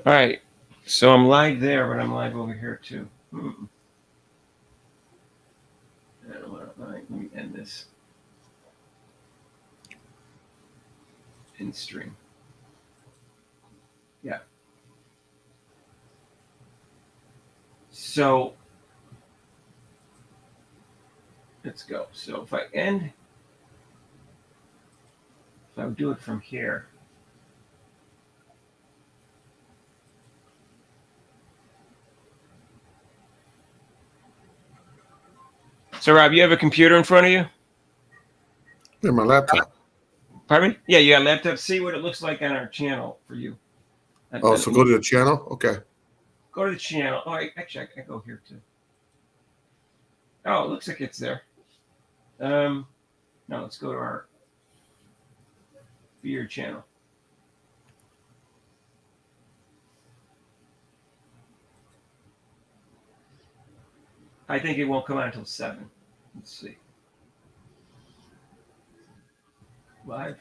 All right. So I'm live there, but I'm live over here too. All right, let me end this in stream. Yeah. So let's go. So if I would do it from here. So Rob, you have a computer in front of you? Yeah, my laptop. Pardon me? Yeah, you got a laptop. See what it looks like on our channel for you. Oh, so go to the channel? Okay. Go to the channel. Oh, actually, I go here too. Oh, it looks like it's there. Now let's go to our viewer channel. I think it won't come out until 7. Let's see. Live.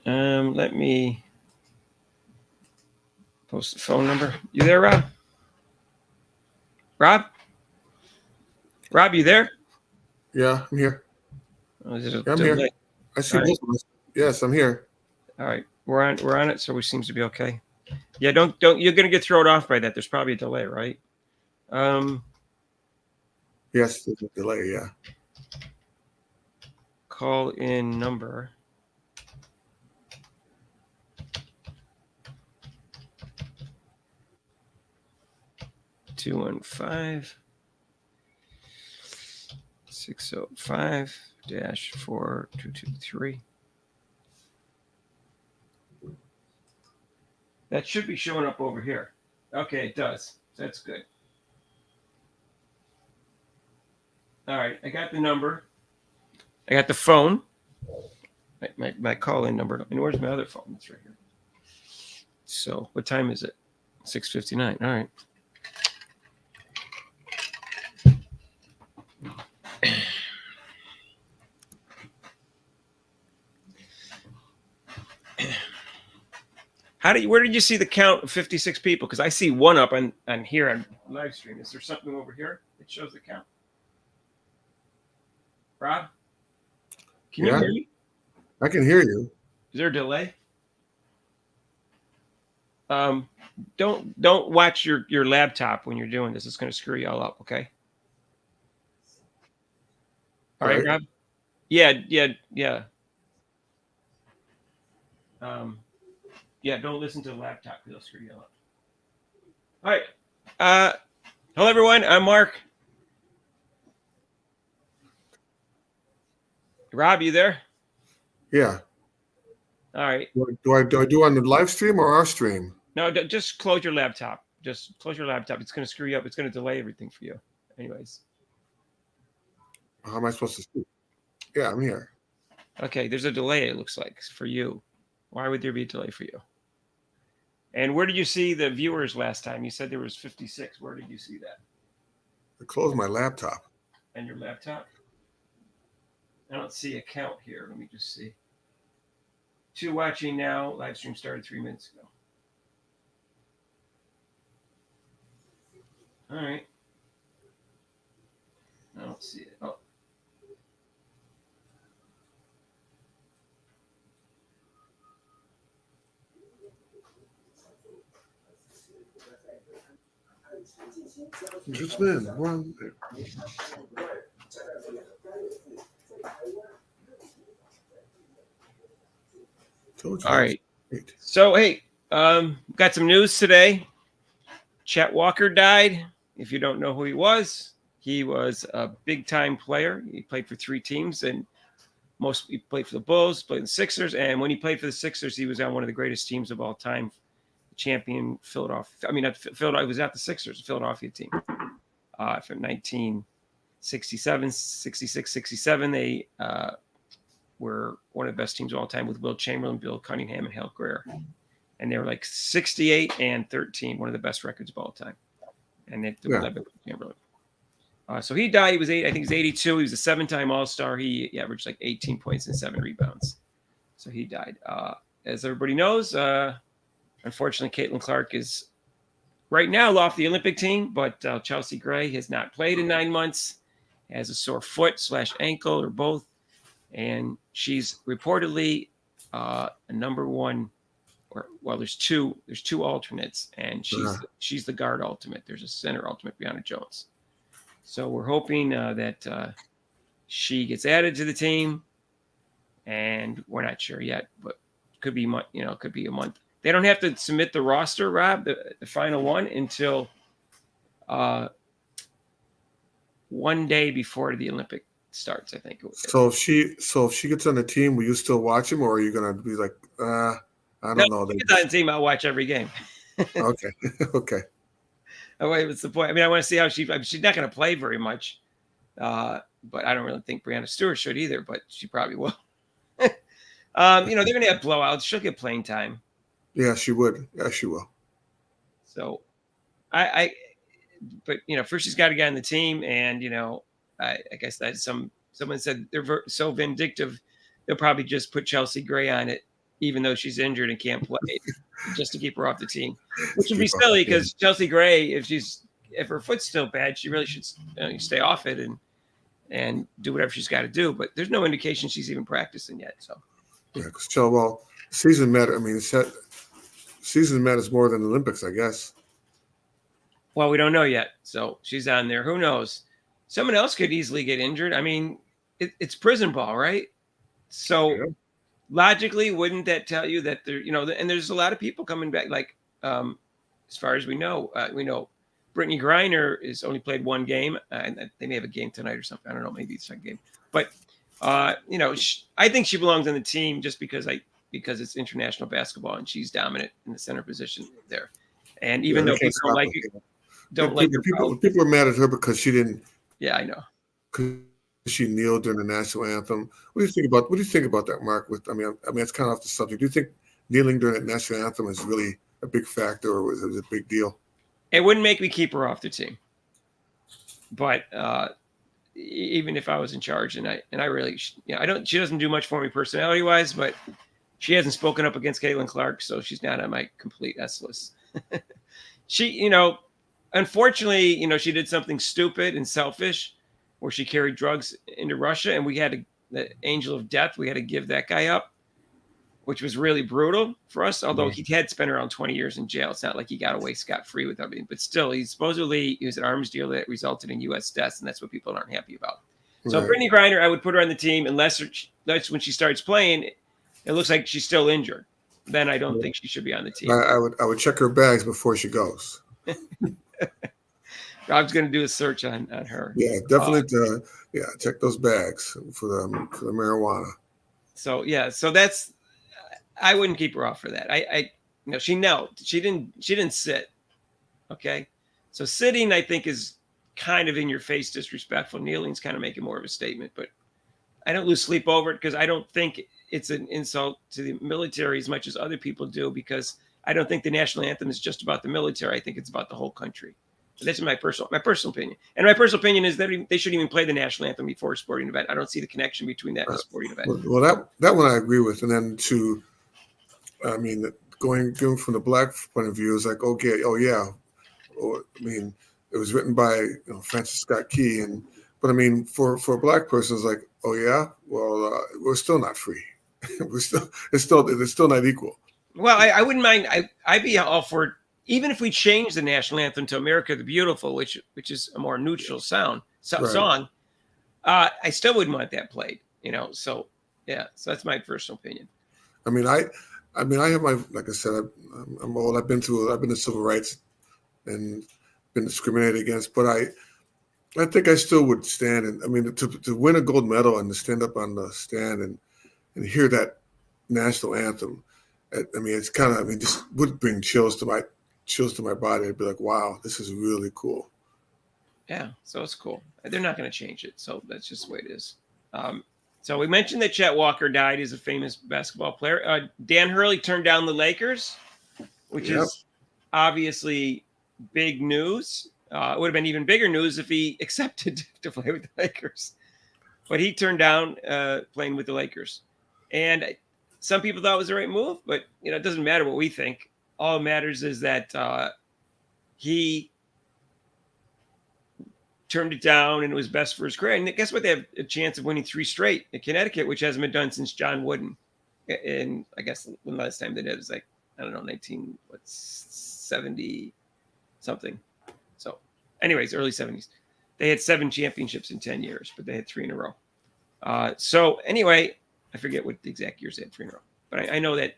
Let me post the phone number. You there, Rob? Rob? Rob, you there? Yeah, I'm here. Oh, is it a Yeah, I'm delay? here. I see All right. both of us. Yes, I'm here. All right, we're on it, so we seems to be okay. Yeah, don't you're gonna get thrown off by that. There's probably a delay, right? Yes, there's a delay, yeah. Call in number. Two 605-4223. That should be showing up over here. Okay, it does. That's good. All right, I got the number. I got the phone. My call-in number. And where's my other phone? It's right here. So what time is it? 6:59. All right. Where did you see the count of 56 people? Because I see one up on here on live stream. Is there something over here that shows the count? Rob? Can you hear me? I can hear you. Is there a delay? Don't watch your laptop when you're doing this. It's going to screw you all up, okay? All right, Rob? Yeah. Yeah, don't listen to the laptop because it'll screw you up. All right. Hello, everyone. I'm Mark. Rob, you there? Yeah. All right. Do I do on the live stream or our stream? No, just close your laptop. Just close your laptop. It's going to screw you up. It's going to delay everything for you. Anyways. How am I supposed to see? Yeah, I'm here. Okay, there's a delay, it looks like, for you. Why would there be a delay for you? And where did you see the viewers last time? You said there was 56. Where did you see that? I closed my laptop. And your laptop? I don't see a count here. Let me just see. 2 watching now. Live stream started 3 minutes ago. All right. I don't see it. Oh. Just man, one. All right. So hey, got some news today. Chet Walker died. If you don't know who he was a big-time player. He played for 3 teams, and he played for the Bulls, played in the Sixers, and when he played for the Sixers, he was on one of the greatest teams of all time, champion Philadelphia. I mean, not Philadelphia. He was at the Sixers, Philadelphia team, from 1967, 66, 67. They were one of the best teams of all time with Wilt Chamberlain, Bill Cunningham, and Hal Greer. and they were like 68-13, one of the best records of all time. And they led by Chamberlain. So he died. He was I think he's 82. He was a 7-time All-Star. He averaged like 18 points and 7 rebounds. So he died. As everybody knows, unfortunately, Caitlin Clark is right now off the Olympic team, but Chelsea Gray has not played in 9 months, has a sore foot / ankle or both. And she's reportedly a number one, there's two alternates, and she's the guard ultimate. There's a center ultimate, Brianna Jones. So we're hoping that she gets added to the team, and we're not sure yet, but could be could be a month. They don't have to submit the roster, Rob, the final one, until 1 day before the Olympic starts, I think. So if she gets on the team, will you still watch him, or are you gonna be like, I don't know? If she gets on the team, I'll watch every game. Okay. Okay. What's the point? I mean, I want to see how she's not going to play very much, but I don't really think Brianna Stewart should either. But she probably will. They're going to have blowouts. She'll get playing time. Yeah, she would. Yeah, she will. So, but first she's got to get on the team, and I guess that someone said they're so vindictive, they'll probably just put Chelsea Gray on it, even though she's injured and can't play, just to keep her off the team, which would be silly because Chelsea Gray, if her foot's still bad, she really should stay off it and do whatever she's got to do. But there's no indication she's even practicing yet. So yeah, because season matter. I mean, season matters more than the Olympics, I guess. Well, we don't know yet. So she's on there. Who knows? Someone else could easily get injured. I mean, it's prison ball, right? So. Yeah. Logically, wouldn't that tell you that there, and there's a lot of people coming back, like, as far as we know Brittany Griner is only played 1 game, and they may have a game tonight or something. I don't know, maybe it's a game. But, I think she belongs on the team just because it's international basketball and she's dominant in the center position there. And even though people people are mad at her because she didn't. Yeah, I know. She kneeled during the national anthem. What do you think about that, Mark? I mean, it's kind of off the subject. Do you think kneeling during the national anthem is really a big factor, or was it a big deal? It wouldn't make me keep her off the team. But even if I was in charge, and I really, she doesn't do much for me personality wise, but she hasn't spoken up against Caitlin Clark, so she's not on my complete S list. She, unfortunately, she did something stupid and selfish, where she carried drugs into Russia, and we had the angel of death. We had to give that guy up, which was really brutal for us. Although he had spent around 20 years in jail, it's not like he got away scot-free with everything. But still, he was an arms deal that resulted in U.S. deaths, and that's what people aren't happy about. So Brittany Griner, I would put her on the team unless that's when she starts playing. It looks like she's still injured. Then I don't think she should be on the team. I would check her bags before she goes. Rob's going to do a search on her. Yeah, definitely. Check those bags for the marijuana. So that's. I wouldn't keep her off for that. She knelt. She didn't sit. Okay, so sitting I think is kind of in your face disrespectful. Kneeling's kind of making more of a statement, but I don't lose sleep over it because I don't think it's an insult to the military as much as other people do, because I don't think the national anthem is just about the military. I think it's about the whole country. That's my personal opinion. And my personal opinion is that they shouldn't even play the national anthem before a sporting event. I don't see the connection between that and a sporting event. Well, that one I agree with. And then going from the black point of view is like, okay, oh yeah. It was written by Francis Scott Key, but for a black person, it's like, oh yeah, well, we're still not free. It's still not equal. Well, I wouldn't mind. I'd be all for, even if we change the national anthem to America the Beautiful, which is a more neutral song, I still wouldn't want that played, so yeah, so that's my personal opinion. I have like I said, I'm old. I've been to civil rights and been discriminated against, but I think I still would stand. And to win a gold medal and to stand up on the stand and hear that national anthem, it's kind of, just would bring chills to my body. I'd be like, wow, this is really cool. Yeah, so it's cool. They're not going to change it, so that's just the way it is. So we mentioned that Chet Walker died. He's a famous basketball player. Dan Hurley turned down the Lakers. which is obviously big news. It would have been even bigger news if he accepted to play with the Lakers. But he turned down playing with the Lakers. And some people thought it was the right move, but it doesn't matter what we think. All that matters is that he turned it down and it was best for his career. And guess what? They have a chance of winning 3 straight in Connecticut, which hasn't been done since John Wooden. And I guess the last time they did it was 1970 something. So anyways, early 70s. They had 7 championships in 10 years, but they had 3 in a row. So anyway, I forget what the exact years they had 3 in a row. But I know that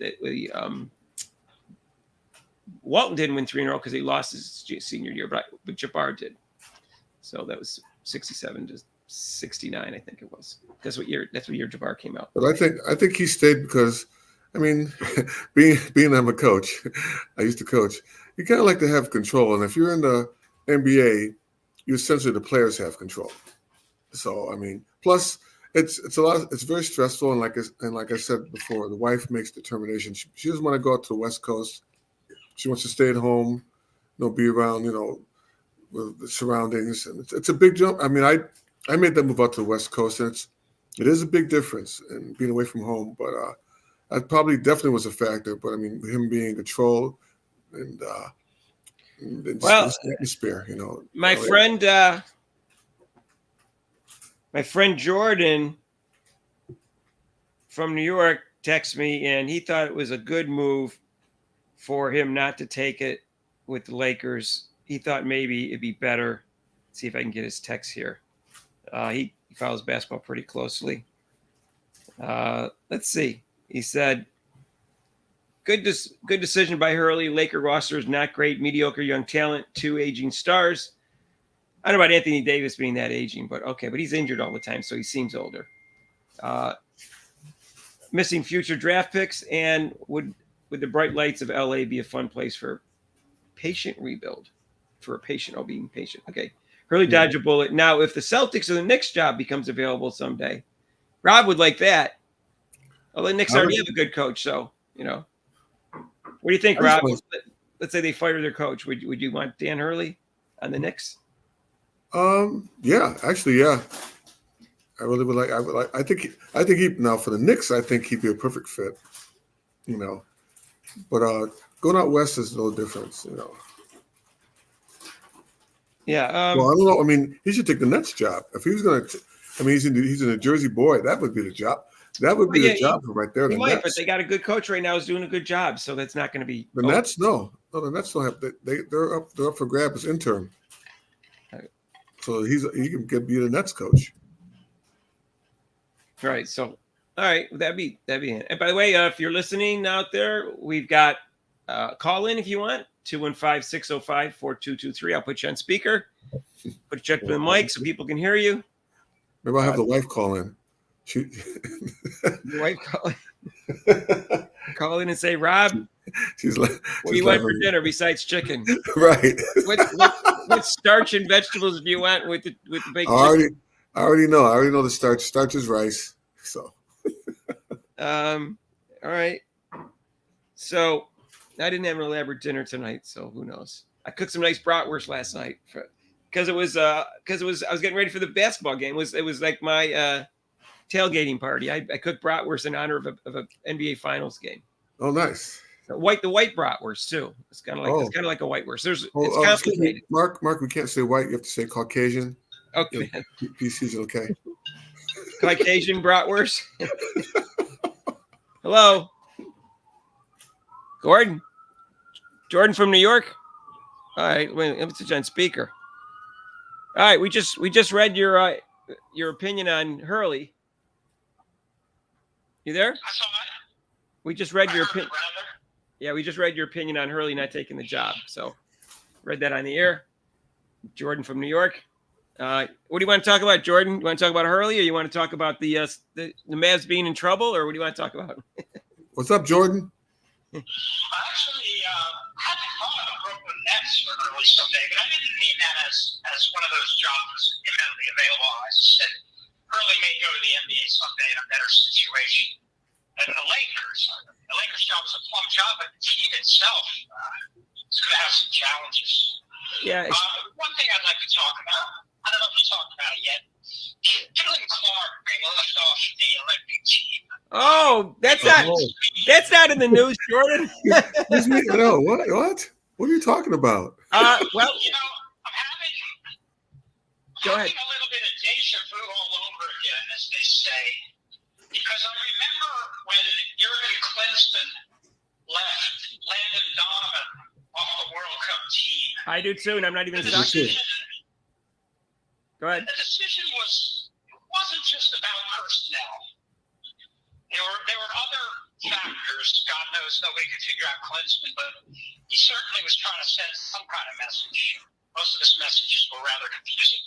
Walton didn't win 3 in a row because he lost his senior year, but Jabbar did. So that was 67 to 69, I think it was. That's what year Jabbar came out. But I think he stayed because, being I'm a coach, I used to coach. You kind of like to have control, and if you're in the NBA, you essentially the players have control. So plus it's a lot. It's very stressful, and like I said before, the wife makes determination. She doesn't want to go out to the West Coast. She wants to stay at home, be around, with the surroundings, and it's a big jump. I made that move out to the West Coast, and it is a big difference in being away from home. But that probably definitely was a factor. But him being controlled and well, atmosphere, my friend Jordan from New York texted me, and he thought it was a good move for him not to take it with the Lakers. He thought maybe it'd be better. Let's see if I can get his text here. He follows basketball pretty closely. Let's see. He said, good decision by Hurley. Laker roster is not great. Mediocre young talent. 2 aging stars. I don't know about Anthony Davis being that aging, but okay. But he's injured all the time, so he seems older. Missing future draft picks, and would the bright lights of LA be a fun place for patient rebuild? For a patient, being patient. Okay. Hurley dodged a bullet. Now, if the Celtics or the Knicks job becomes available someday, Rob would like that. Well, the Knicks already have a good coach, so What do you think, Rob? Let's say they fire their coach. Would you want Dan Hurley on the Knicks? Yeah, actually, yeah. I really would like. I think he now for the Knicks. I think he'd be a perfect fit. But going out west is no difference. Yeah. Well, I don't know. He should take the Nets job if he was going to. He's a New Jersey boy. That would be the job. That would be the job right there. He might, but they got a good coach right now who's doing a good job, so that's not going to be. The Nets, no, the Nets don't have. They're up for grab as interim. Right. So he can be the Nets coach. Right. So, all right, that'd be it. And by the way, if you're listening out there, we've got call in if you want. 215-605-4223. I'll put you on speaker. Put you up to the mic so people can hear you. Maybe I'll have the wife call in. Your wife call in and say, Rob, what do you want for dinner besides chicken? Right. What starch and vegetables do you want with the baked chicken? I already know the starch. Starch is rice. So. All right. So I didn't have an elaborate dinner tonight, so who knows? I cooked some nice bratwurst last night because I was getting ready for the basketball game. It was like my tailgating party. I cooked bratwurst in honor of a NBA Finals game. Oh, nice. The white bratwurst too. It's kind of like a white wurst. It's complicated. Mark, we can't say white. You have to say Caucasian. Okay. PC's okay. Caucasian bratwurst. Hello, Gordon. Jordan from New York. All right, wait, let me put you on speaker. All right, we just read your opinion on Hurley. You there? I saw that. We just read your opinion. Yeah, we just read your opinion on Hurley not taking the job. So, read that on the air. Jordan from New York. What do you want to talk about, Jordan? You want to talk about Hurley, or you want to talk about the Mavs being in trouble, or what do you want to talk about? What's up, Jordan? Actually, I had thought of Brooklyn Nets for Hurley someday, but I didn't mean that as one of those jobs imminently available. I said Hurley may go to the NBA someday in a better situation than the Lakers. the Lakers' job is a plum job, but the team itself is going to have some challenges. Yeah. One thing I'd like to talk about, I don't know if you talked about it yet, Caitlin Clark being left off the Olympic team. Oh, that's not in the news, Jordan. No, what? What are you talking about? Well, You know, I'm having go ahead. a little bit of deja vu all over again, as they say, because I remember when Jurgen Klinsmann left Landon Donovan off the World Cup team. I do too, and I'm not even a The soccer. decision, Go ahead. the decision wasn't just about personnel. There were other factors. God knows nobody could figure out Klinsmann, but he certainly was trying to send some kind of message. Most of his messages were rather confusing.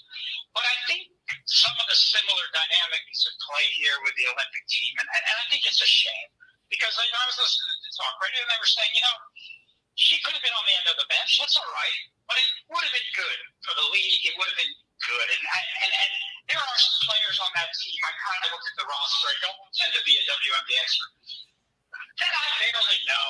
But I think some of the similar dynamic is at play here with the Olympic team, and I think it's a shame. Because I was listening to talk radio, and they were saying, she could have been on the end of the bench. That's all right. But it would have been good for the league. It would have been good. And there are some players on that team. I kind of looked at the roster. I don't pretend to be a WNBA expert. That I barely know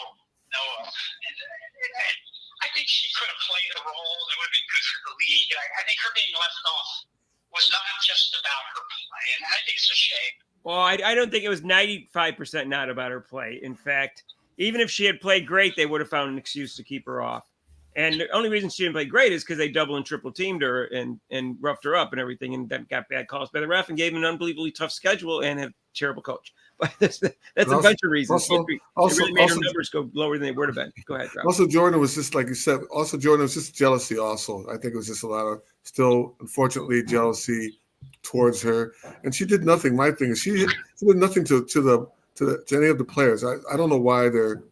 of. And I think she could have played a role that would have been good for the league. And I think her being left off was not just about her play. And I think it's a shame. Well, I don't think it was 95% not about her play. In fact, even if she had played great, they would have found an excuse to keep her off. And the only reason she didn't play great is because they double and triple teamed her and roughed her up and everything, and then got bad calls by the ref and gave an unbelievably tough schedule and a terrible coach. But that's a bunch of reasons. It really made her numbers go lower than they would have been. Go ahead, Rob. Also, Jordan was just, like you said, Jordan was just jealousy also. I think it was just a lot of, still, unfortunately, jealousy towards her. And she did nothing. My thing is she did nothing to any of the players. I don't know why they're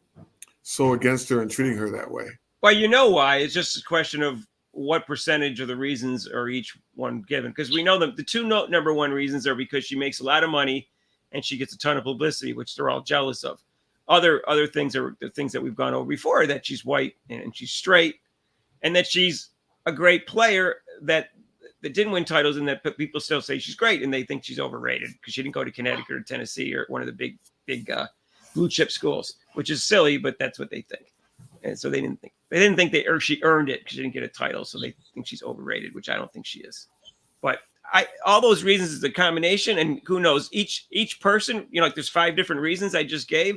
so against her and treating her that way. Well, you know why. It's just a question of what percentage of the reasons are each one given. Because we know the two number one reasons are because she makes a lot of money and she gets a ton of publicity, which they're all jealous of. Other things are the things that we've gone over before, that she's white and she's straight and that she's a great player that didn't win titles, and that people still say she's great and they think she's overrated because she didn't go to Connecticut or Tennessee or one of the big blue chip schools, which is silly, but that's what they think. And so they didn't think she earned it because she didn't get a title. So they think she's overrated, which I don't think she is. But all those reasons is a combination, and who knows, each person, like there's 5 different reasons I just gave,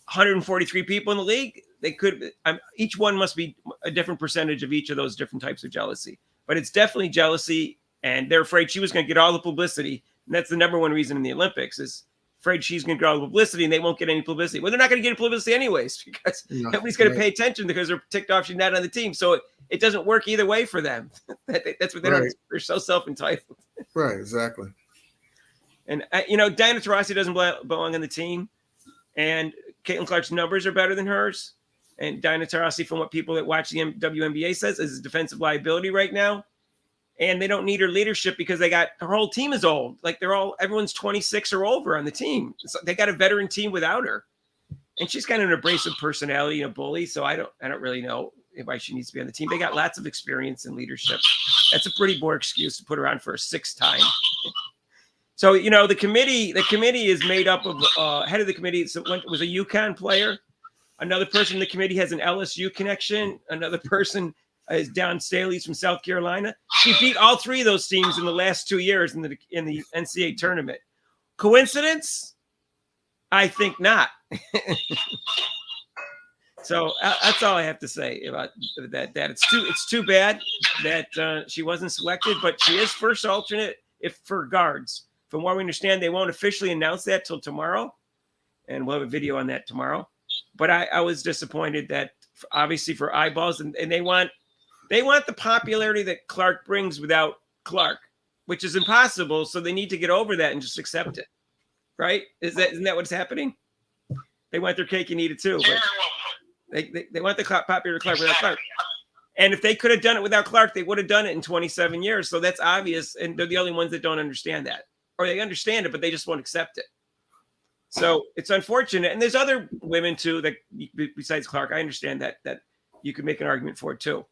143 people in the league. They could, each one must be a different percentage of each of those different types of jealousy, but it's definitely jealousy. And they're afraid she was going to get all the publicity. And that's the number one reason in the Olympics, is afraid she's going to get all the publicity and they won't get any publicity. Well, they're not going to get publicity anyways, because nobody's going to pay attention because they're ticked off she's not on the team. So it doesn't work either way for them. That's what they don't. They're so self-entitled. Right, exactly. And Diana Taurasi doesn't belong on the team, and Caitlin Clark's numbers are better than hers. And Diana Taurasi, from what people that watch the WNBA says, is a defensive liability right now. And they don't need her leadership because her whole team is old. Like everyone's 26 or over on the team. So they got a veteran team without her. And she's kind of an abrasive personality and a bully. So I don't really know why she needs to be on the team. They got lots of experience in leadership. That's a pretty poor excuse to put her on for a 6th time. So, the committee is made up of head of the committee. Was a UConn player. Another person in the committee has an LSU connection. Another person is Dawn Staley's from South Carolina. She beat all 3 of those teams in the last 2 years in the NCAA tournament. Coincidence? I think not. So that's all I have to say about that. It's too bad that she wasn't selected, but she is first alternate for guards. From what we understand, they won't officially announce that till tomorrow, and we'll have a video on that tomorrow. But I was disappointed that, obviously, for eyeballs, and they want the popularity that Clark brings without Clark, which is impossible. So they need to get over that and just accept it, right? Isn't that what's happening? They want their cake and eat it too. But they want the popular Clark without Clark. And if they could have done it without Clark, they would have done it in 27 years. So that's obvious, and they're the only ones that don't understand that, or they understand it, but they just won't accept it. So it's unfortunate. And there's other women too that, besides Clark, I understand that you could make an argument for it too.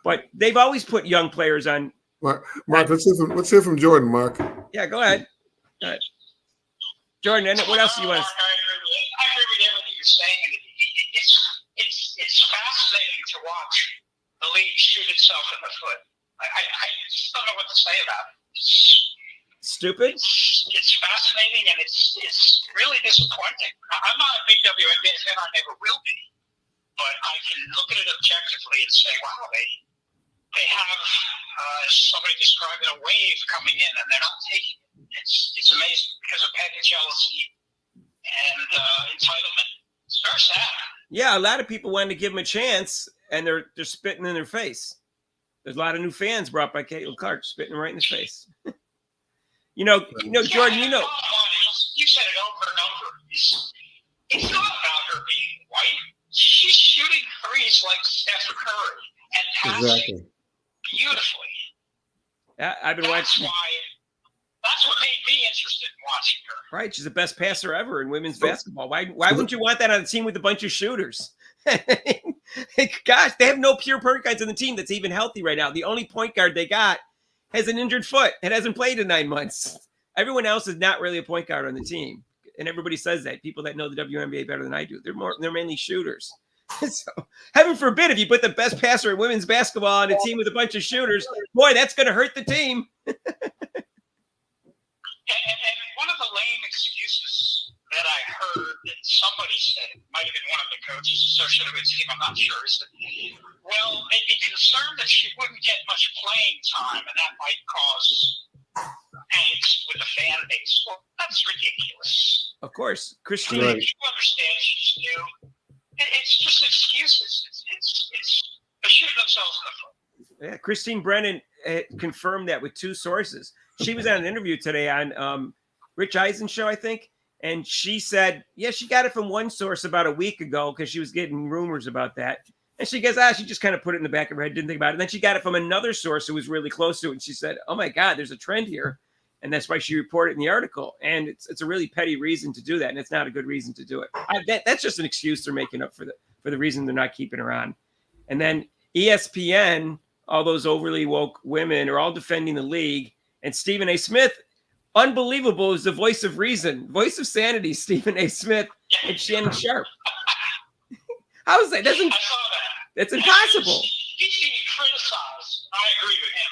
But they've always put young players on. Mark, let's hear from Jordan, Mark. Yeah, go ahead. Jordan, and what else do you want to say? I agree with everything you're saying, and watch the league shoot itself in the foot. I just don't know what to say about it. Stupid. It's fascinating, and it's really disappointing. I'm not a big WNBA fan. I never will be. But I can look at it objectively and say, wow, they have, as somebody described it, a wave coming in, and they're not taking it. It's amazing because of petty jealousy and entitlement. It's very sad. Yeah, a lot of people wanted to give them a chance, and they're spitting in their face. There's a lot of new fans brought by Caitlin Clark, spitting right in his face. Jordan, you said it over and over. It's not about her being white. She's shooting threes like Steph Curry and passing beautifully. I've been watching. That's what made me interested in watching her. Right, she's the best passer ever in women's basketball. Why wouldn't you want that on a team with a bunch of shooters? Gosh, they have no pure point guards on the team that's even healthy right now. The only point guard they got has an injured foot and hasn't played in 9 months. Everyone else is not really a point guard on the team, and everybody says that. People that know the WNBA better than I do, they're mainly shooters. So, heaven forbid if you put the best passer in women's basketball on a team with a bunch of shooters, boy, that's going to hurt the team. And one of the lame excuses that I heard that somebody said, it might have been one of the coaches associated with the team, I'm not sure, is that, well, they'd be concerned that she wouldn't get much playing time and that might cause angst with the fan base. Well, that's ridiculous. Of course. Christine. You understand she's new. It's just excuses. They're shooting themselves in the foot. Yeah, Christine Brennan confirmed that with 2 sources. She was on an interview today on Rich Eisen's show, I think, and she said, yeah, she got it from one source about a week ago because she was getting rumors about that. And she goes, she just kind of put it in the back of her head, didn't think about it. And then she got it from another source who was really close to it, and she said, oh, my God, there's a trend here. And that's why she reported in the article. And it's a really petty reason to do that, and it's not a good reason to do it. That's just an excuse they're making up for the reason they're not keeping her on. And then ESPN, all those overly woke women are all defending the league. And Stephen A. Smith, unbelievable, is the voice of reason, voice of sanity, Stephen A. Smith and Shannon Sharp. How is that? I saw that. That's impossible. He's being criticized. I agree with him.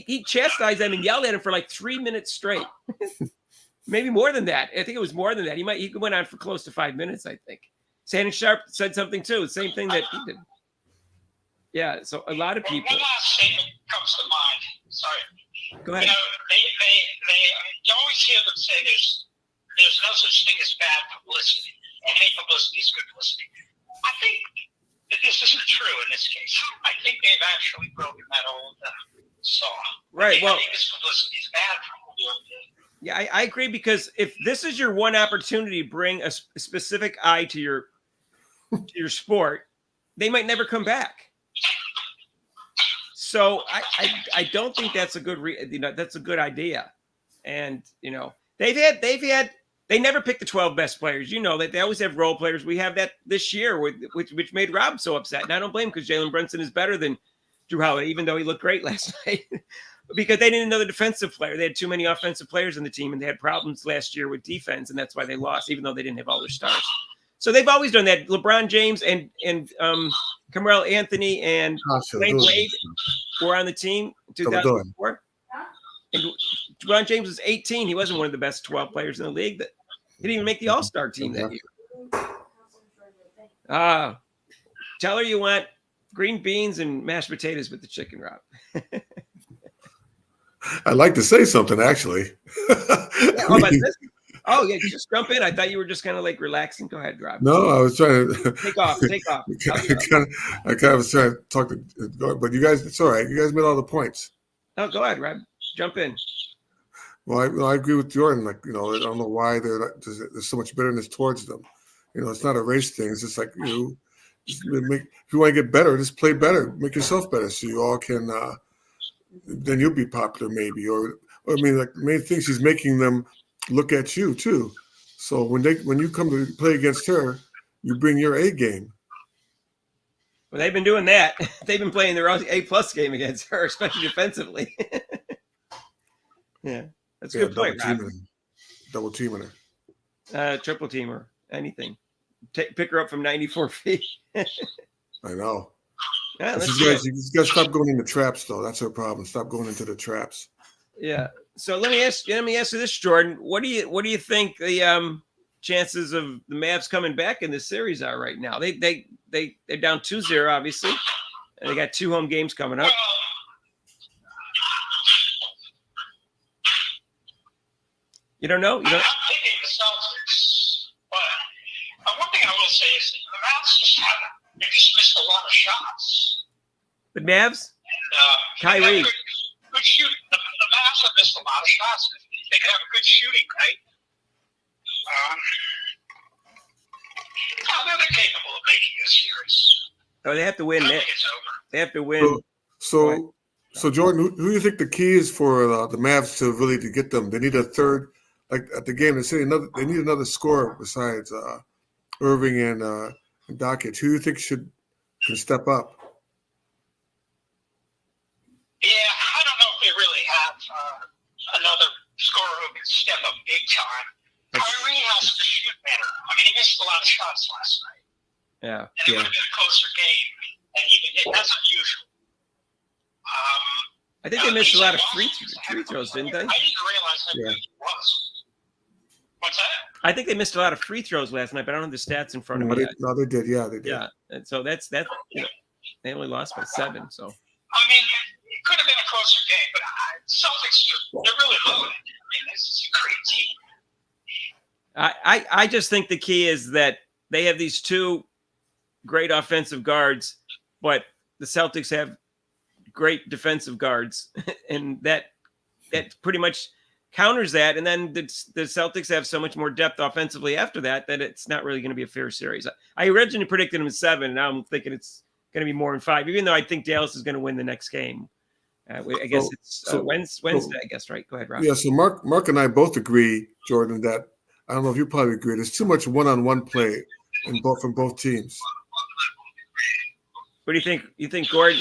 He chastised them and yelled at him for like 3 minutes straight. Maybe more than that. I think it was more than that. He went on for close to 5 minutes, I think. Shannon Sharp said something too. The same thing that he did. Yeah, so a lot of people. One last statement comes to mind. Sorry. Go ahead. You always hear them say there's no such thing as bad publicity. Any publicity is good publicity. I think that this isn't true in this case. I think they've actually broken that old saw. Right. I think this publicity is bad for WNBA. Yeah, I agree, because if this is your one opportunity to bring a specific eye to your sport, they might never come back. So I don't think that's a good that's a good idea. And they never pick the 12 best players. That they always have role players. We have that this year, which made Rob so upset. And I don't blame him, because Jalen Brunson is better than Drew Holiday, even though he looked great last night. Because they didn't know the defensive player. They had too many offensive players in the team, and they had problems last year with defense, and that's why they lost, even though they didn't have all their stars. So they've always done that. LeBron James and Carmelo Anthony and Dwayne Wade were on the team in 2004. And LeBron James was 18. He wasn't one of the best 12 players in the league. He didn't even make the All-Star team that year. Tell her you want green beans and mashed potatoes with the chicken, Rob. I'd like to say something, actually. Oh, yeah, just jump in. I thought you were just kind of like relaxing. Go ahead, Rob. No, I was trying to take off. I kind of was trying to talk but you guys, it's all right. You guys made all the points. Oh, go ahead, Rob. Jump in. Well, I agree with Jordan. I don't know why there's so much bitterness towards them. It's not a race thing. It's just like, if you want to get better, just play better, make yourself better, so you all can. Then you'll be popular, maybe. Or the main thing, she's making them look at you too. So when you come to play against her, you bring your A game. Well, they've been doing that. They've been playing their A+ game against her, especially defensively. Yeah, that's a good point, Rob. Double teaming her. Triple teamer, anything. Pick her up from 94 feet. I know. Yeah, You guys got to stop going into traps, though. That's our problem. Stop going into the traps. Yeah. So let me ask you this, Jordan. What do you think the chances of the Mavs coming back in this series are right now? They're down 2-0, obviously, and they got 2 home games coming up. You don't know? I'm thinking the Celtics, but one thing I will say is the Mavs they just missed a lot of shots. The Mavs? And Kyrie. Good shooting. The Mavs have missed a lot of shots. If they could have a good shooting night, they're capable of making a series. Oh, they have to win. I think it's over. They have to win. So Jordan, who do you think the key is for the Mavs to really to get them? They need a third, like at the game. They need another scorer besides Irving and Doncic. Who do you think can step up? Yeah, I don't know if they really have another scorer who can step up big time. Kyrie has to shoot better. I mean, he missed a lot of shots last night. Yeah. And it would have been a closer game. And that's unusual. I think they missed a lot of free throws, didn't they? I didn't realize how good he was. What's that? I think they missed a lot of free throws last night, but I don't have the stats in front of me. No, they did. Yeah, they did. Yeah, and so that's they only lost by 7. So I mean, it could have been a closer game, but Celtics they're really loaded. I mean, this is a great team. I just think the key is that they have these 2 great offensive guards, but the Celtics have great defensive guards, and that pretty much counters that. And then the Celtics have so much more depth offensively after that it's not really going to be a fair series. I originally predicted them in 7, and now I'm thinking it's going to be more in 5, even though I think Dallas is going to win the next game. I guess it's Wednesday, I guess, right? Go ahead, Rob. Yeah, so Mark and I both agree, Jordan, that I don't know if you probably agree. There's too much one-on-one play from both teams. What do you think? You think Jordan?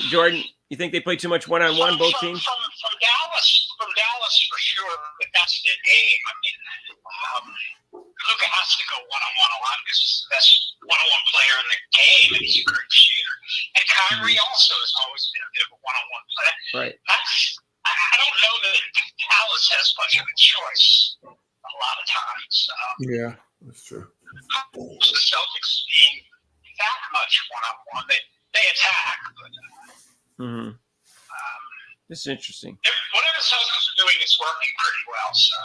You think they play too much one-on-one, both teams? From Dallas for sure. But that's the game. I mean, Luka has to go one-on-one a lot because he's the best one-on-one player in the game, and he's a great shooter. And Kyrie also has always been a bit of a one-on-one player. Right. I don't know that Dallas has much of a choice a lot of times. Yeah, that's true. The Celtics being that much one-on-one, they attack, but this is interesting. Whatever the Celtics are doing is working pretty well. So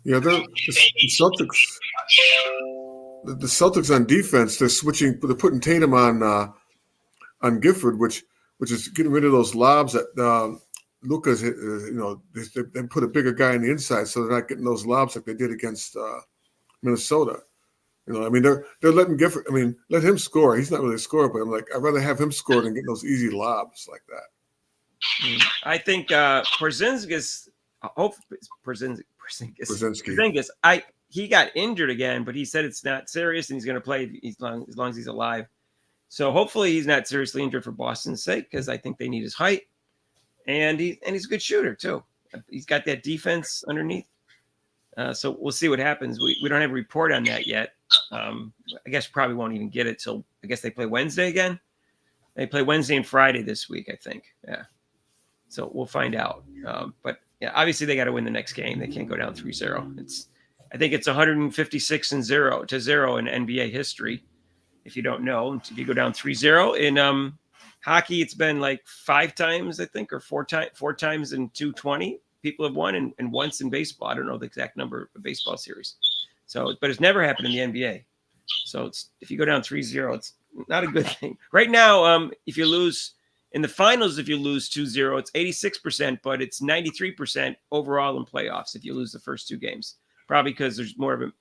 yeah, the Celtics on defense, they're putting Tatum on Gifford, which is getting rid of those lobs that Luka's they put a bigger guy on the inside, so they're not getting those lobs like they did against Minnesota. I mean, they're letting Gifford. I mean, let him score. He's not really a scorer, but I'm like, I'd rather have him score than get those easy lobs like that. I think Porzingis. He got injured again, but he said it's not serious and he's going to play as long as he's alive. So hopefully he's not seriously injured for Boston's sake, because I think they need his height, and he's a good shooter too. He's got that defense underneath. So we'll see what happens. We don't have a report on that yet. I guess probably won't even get it till I guess they play Wednesday again. They play Wednesday and Friday this week, I think. Yeah. So we'll find out. But yeah, obviously they got to win the next game. They can't go down 3-0. I think it's 156-0 in NBA history. If you don't know, if you go down 3-0 in hockey, it's been like 5 times, I think, or 4 times in 220. People have won, and once in baseball. I don't know the exact number of baseball series. So, but it's never happened in the NBA. So if you go down 3-0, it's not a good thing. Right now, if you lose in the finals, if you lose 2-0, it's 86%, but it's 93% overall in playoffs if you lose the first 2 games. Probably because there's more of a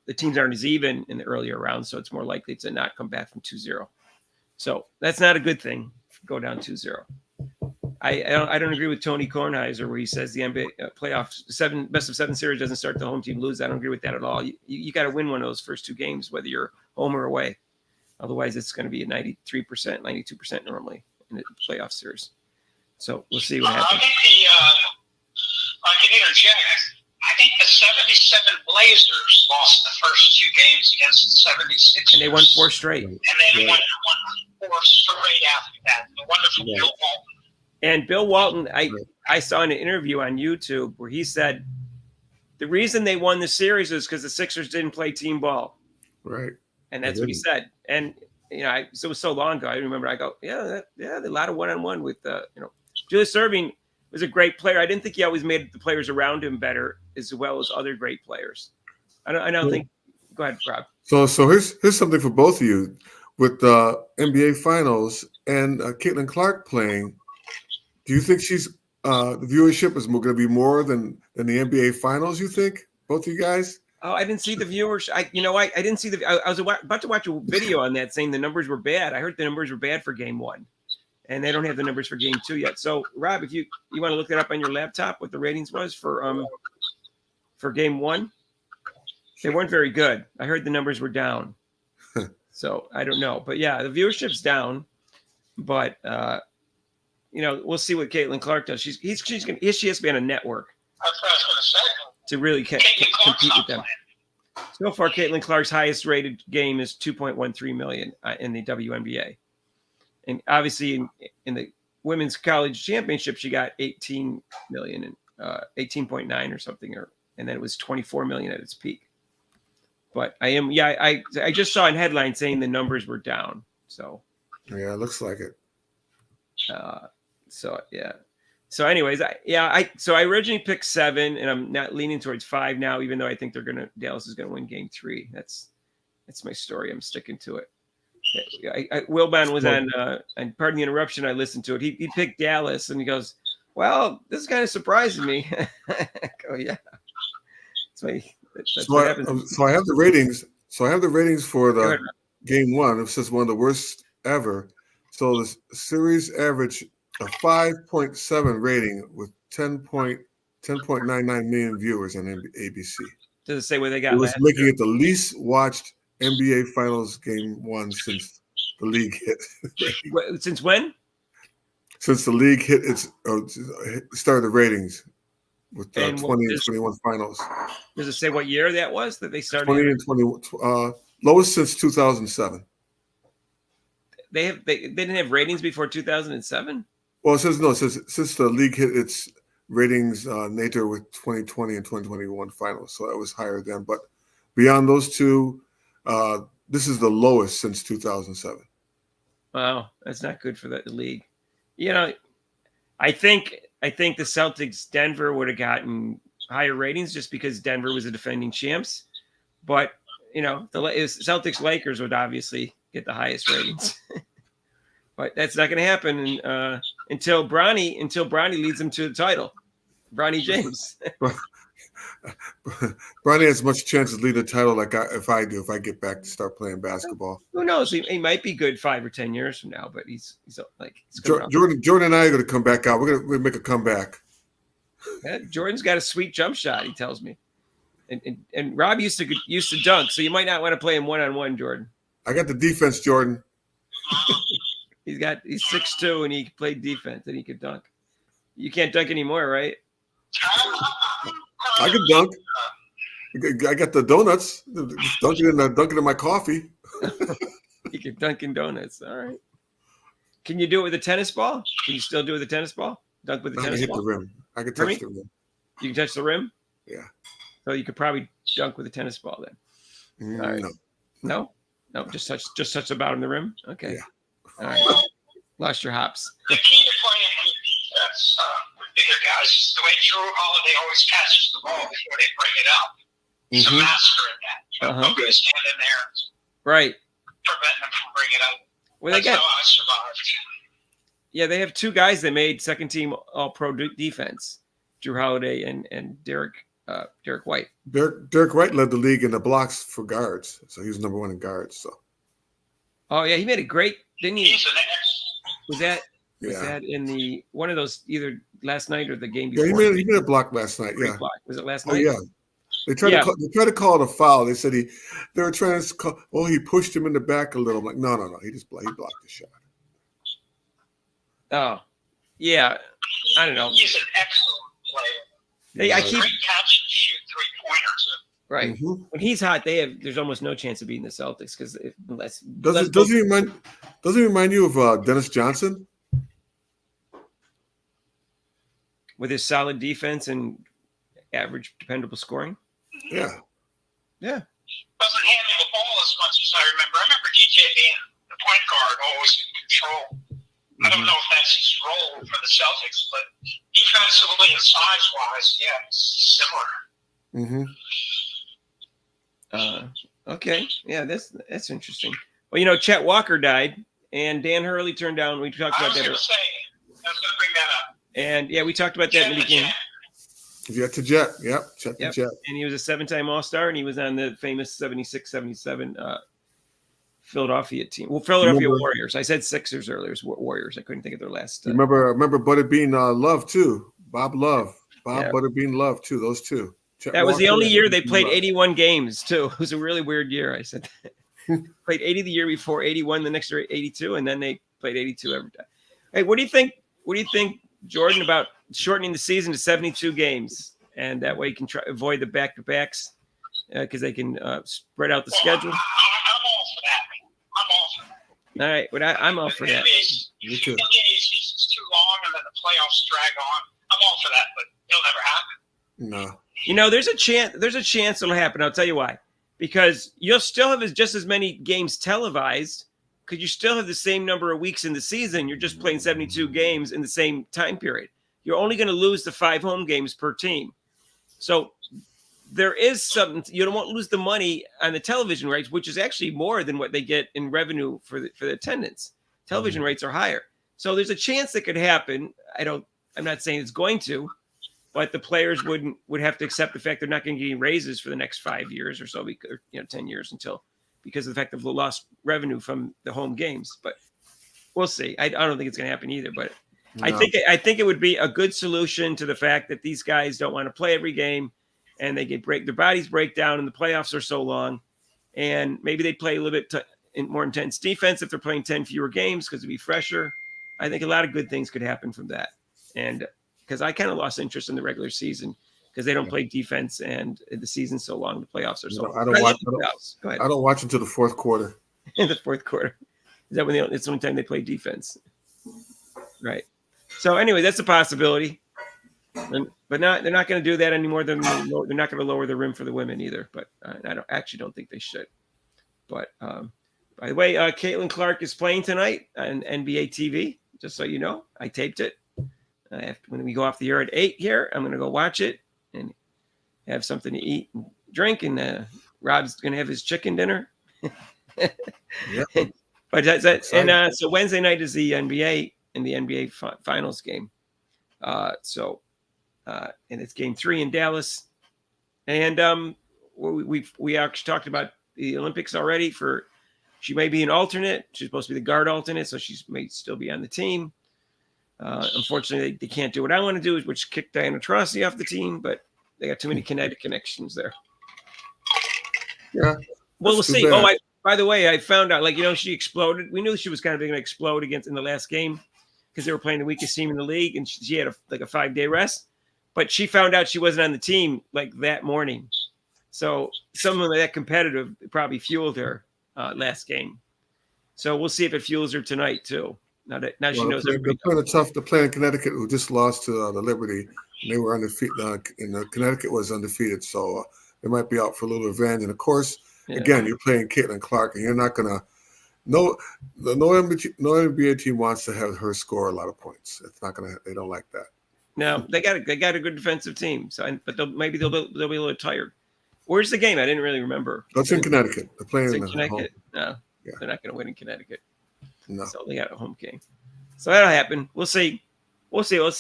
the teams aren't as even in the earlier rounds, so it's more likely to not come back from 2-0. So that's not a good thing. Go down 2-0. I don't agree with Tony Kornheiser where he says the NBA playoff best of 7 series doesn't start the home team lose. I don't agree with that at all. You got to win one of those first 2 games, whether you're home or away. Otherwise, it's going to be a 93%, 92% normally in a playoff series. So we'll see what happens. I can interject. I think the 77 Blazers lost the first 2 games against the 76ers. And they won 4 straight. And then won 4 straight we had. The wonderful Bill Walton. And Bill Walton, I saw in an interview on YouTube where he said the reason they won the series is because the Sixers didn't play team ball. Right. And that's what he said. And, it was so long ago. I remember I go, a lot of one-on-one with, Julius Erving was a great player. I didn't think he always made the players around him better as well as other great players. I don't think. Go ahead, Rob. So here's something for both of you with the NBA Finals and Caitlin Clark playing. Do you think the viewership is going to be more than the NBA Finals? You think, both of you guys? Oh, I didn't see the viewers. I didn't see I was about to watch a video on that saying the numbers were bad. I heard the numbers were bad for Game 1, and they don't have the numbers for Game 2 yet. So, Rob, if you want to look that up on your laptop, what the ratings was for Game 1, they weren't very good. I heard the numbers were down. So I don't know, but yeah, the viewership's down. But we'll see what Caitlin Clark does. She has to be on a network. That's what I was going to say. To really compete with them. So far, Caitlin Clark's highest rated game is 2.13 million in the WNBA. And obviously in the women's college championship, she got 18 million and 18.9 or something, and then it was 24 million at its peak. But I just saw in headlines saying the numbers were down. So yeah, it looks like it. So anyways, I originally picked 7, and I'm not leaning towards 5 now, even though I think Dallas is gonna win Game 3. That's my story. I'm sticking to it. Wilbon was on, and pardon the interruption. I listened to it. He picked Dallas, and he goes, "Well, this is kind of surprising me." I go, "Yeah." That's what happens. So I have the ratings. So I have the ratings for the Game 1. It says one of the worst ever. So the series average a 5.7 rating with 10.99 million viewers on ABC. Does it say where they got? It was making it the least watched NBA Finals Game 1 since the league hit. Since when? Since the league hit started the ratings with 20 and 21 finals. Does it say what year that was that they started? 20 and 21. Lowest since 2007. They didn't have ratings before 2007. Well, it says since the league hit its ratings nadir with 2020 and 2021 finals, so it was higher then. But beyond those two, this is the lowest since 2007. Wow, that's not good for the league. I think the Celtics Denver would have gotten higher ratings just because Denver was the defending champs. But the Celtics Lakers would obviously get the highest ratings. But that's not going to happen until Bronny leads them to the title. Bronny James. Bronny has much chance to lead the title if I get back to start playing basketball. Who knows? He might be good 5 or 10 years from now, but he's Jordan and I are going to come back out. We're going to make a comeback. Yeah, Jordan's got a sweet jump shot, he tells me. And Rob used to dunk, so you might not want to play him one-on-one, Jordan. I got the defense, Jordan. He's 6'2", and he played defense, and he could dunk. You can't dunk anymore, right? I can dunk. I got the donuts. Dunking in my coffee. You can dunk in donuts. All right. Can you do it with a tennis ball? Can you still do it with a tennis ball? Dunk with a tennis ball? I can hit the rim. I can touch the rim. You can touch the rim? Yeah. So you could probably dunk with a tennis ball then. All right. No, just touch the bottom of the rim. Okay. Yeah. All right. Lost your hops. The key to playing good defense with bigger guys is the way Drew Holiday always catches the ball before they bring it up. He's a master at that. Put his hand in there. Right. Prevent them from bringing it up. Well, That's how I survived. Yeah, they have 2 guys that made second team All-Pro defense, Drew Holiday and Derek White. Derek White led the league in the blocks for guards, so he was number 1 in guards. So. Oh yeah, he made a great. Didn't he? He's an Was that in the one of those either last night or the game before? Yeah, he made a block last night. Yeah. Was it last night? Oh yeah. They tried to call it a foul. They said they were trying to call. Oh, he pushed him in the back a little. I'm like, no. He blocked the shot. Oh, yeah. I don't know. He's an excellent player. I keep catch and shoot 3-pointers. Right. Mm-hmm. When he's hot, there's almost no chance of beating the Celtics because Does it remind you of Dennis Johnson? With his solid defense and average dependable scoring. Yeah. Yeah. Doesn't handle the ball as much as I remember. I remember DJ being the point guard, always in control. I don't know if that's his role for the Celtics, but defensively and size-wise, yeah, it's similar. Okay. Yeah, that's interesting. Well, Chet Walker died, and Dan Hurley turned down. We talked about that. I was going to bring that up. And yeah, we talked about that in the beginning. Jet to Jet. Yep. Jet to Jet. And he was a 7-time All-Star, and he was on the famous 76-77 Philadelphia team. Well, Philadelphia Warriors. I said Sixers earlier. It was Warriors. I couldn't think of their last. Remember Butterbean Love too. Bob Love. Butterbean Love too. Those two. Chet that was Walker, the only year they played 81 games too. It was a really weird year. I said played 80 the year before, 81 the next year, 82, and then they played 82 every time. Hey, what do you think? What do you think, Jordan, about shortening the season to 72 games, and that way you can avoid the back-to-backs because they can spread out the schedule? I'm all for that. All right, but I'm all for that. Me too. NBA season's too long, and then the playoffs drag on. I'm all for that, but it'll never happen. No. There's a chance it'll happen. I'll tell you why. Because you'll still have just as many games televised, because you still have the same number of weeks in the season. You're just playing 72 games in the same time period. You're only going to lose the 5 home games per team. So there is something. You don't want to lose the money on the television rights, which is actually more than what they get in revenue for the attendance. Television rates are higher. So there's a chance that could happen. I'm not saying it's going to, but the players would have to accept the fact they're not going to get any raises for the next 5 years or so, because 10 years because of the fact of the lost revenue from the home games. But we'll see. I don't think it's going to happen either. But no. I think it would be a good solution to the fact that these guys don't want to play every game, and they their bodies break down, and the playoffs are so long, and maybe they play a little bit more intense defense if they're playing 10 fewer games because it'd be fresher. I think a lot of good things could happen from that, and because I kind of lost interest in the regular season because they don't play defense, and the season's so long, the playoffs are so long. I don't watch until the fourth quarter. In the fourth quarter, is that when it's the only time they play defense? Right. So anyway, that's a possibility, but they're not going to do that anymore. They're not going to lower the rim for the women either. But I don't think they should. But by the way, Caitlin Clark is playing tonight on NBA TV. Just so you know, I taped it. When we go off the air at 8 here, I'm going to go watch it and have something to eat and drink. And Rob's going to have his chicken dinner. Yep. But that's it. And so Wednesday night is the NBA and the NBA finals game. And it's game 3 in Dallas. And we actually talked about the Olympics already. She may be an alternate. She's supposed to be the guard alternate, so she may still be on the team. Unfortunately, they can't do what I want to do, which kick Diana Taurasi off the team, but they got too many kinetic connections there. Yeah. Well, we'll see. Bad. By the way, I found out, she exploded. We knew she was kind of going to explode in the last game because they were playing the weakest team in the league, and she had a 5-day rest. But she found out she wasn't on the team that morning. So someone that competitive probably fueled her last game. So we'll see if it fuels her tonight too. Now she knows everybody. They're playing Connecticut, who just lost to the Liberty. And they were undefeated, and Connecticut was undefeated, so they might be out for a little revenge. And of course, again, you're playing Caitlin Clark, and you're not gonna. No NBA team wants to have her score a lot of points. It's not gonna. They don't like that. No, they got a good defensive team. So, but they'll be a little tired. Where's the game? I didn't really remember. That's in Connecticut. They're playing in Connecticut. Home. No, they're not going to win in Connecticut. No. So they got a home game. So that'll happen. We'll see. We'll see how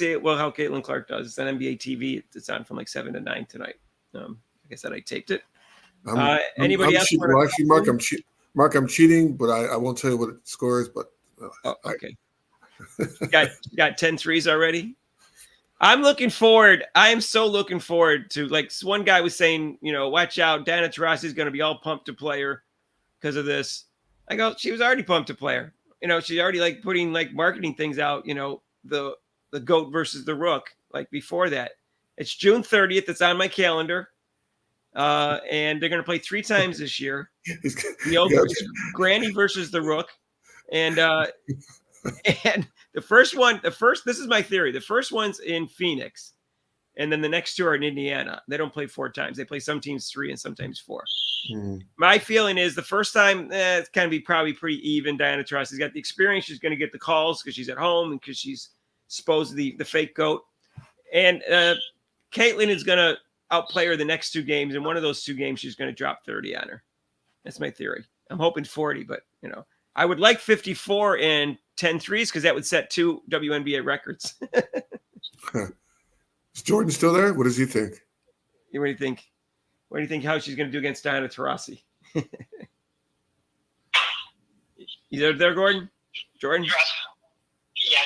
Caitlin Clark does. It's on NBA TV. It's on from 7 to 9 tonight. Like I said, I taped it. Anybody else? Well, actually, Mark, I'm cheating, but I won't tell you what it scores. But okay. got 10 threes already. I'm looking forward. I am so looking forward to, one guy was saying, watch out, Diana Taurasi is going to be all pumped to play her because of this. I go, she was already pumped to play her. She's already putting marketing things out, the GOAT versus the Rook, before that. It's June 30th. It's on my calendar. and they're going to play 3 times this year. Granny versus the Rook, and the first this is my theory. The first one's in Phoenix, and then the next 2 are in Indiana. They don't play 4 times. They play some teams 3 and sometimes 4. My feeling is the first time it's going to be probably pretty even. Diana Taurasi's got the experience. She's going to get the calls because she's at home and because she's supposedly the fake GOAT. And Caitlin is going to outplay her the next 2 games. And one of those 2 games, she's going to drop 30 on her. That's my theory. I'm hoping 40, but I would like 54 and 10 threes because that would set 2 WNBA records. Is Jordan still there? What does he think? What do you think? What do you think? How she's going to do against Diana Taurasi? You there, Gordon? Jordan? Yeah,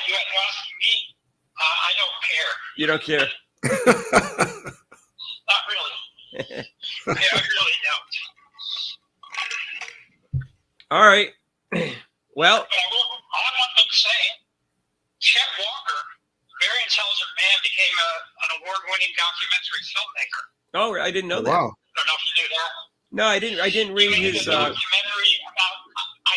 you're asking me. I don't care. You don't care. Not really. I really don't. All right. Well, but I have one thing to say. Chet Walker, very intelligent man, became an award-winning documentary filmmaker. Oh, I didn't know that. Wow. I don't know if you knew that. No, I didn't read his. A documentary about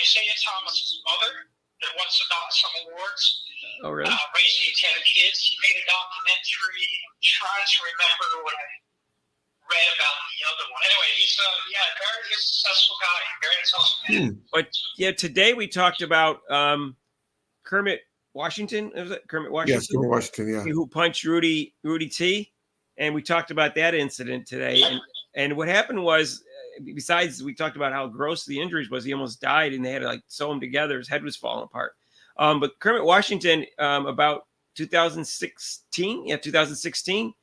Isaiah Thomas's mother that won some awards. Oh, really? Raising 10 kids. He made a documentary. I'm trying to remember what I read about the other one. Anyway, he's a very successful guy, very intelligent man. But yeah, today we talked about Kermit Washington. Was it Kermit Washington? Yes, Kermit Washington. Yeah. Who punched Rudy T. And we talked about that incident today. And what happened was, besides we talked about how gross the injuries was, he almost died, and they had to sew him together. His head was falling apart. But Kermit Washington, about 2016,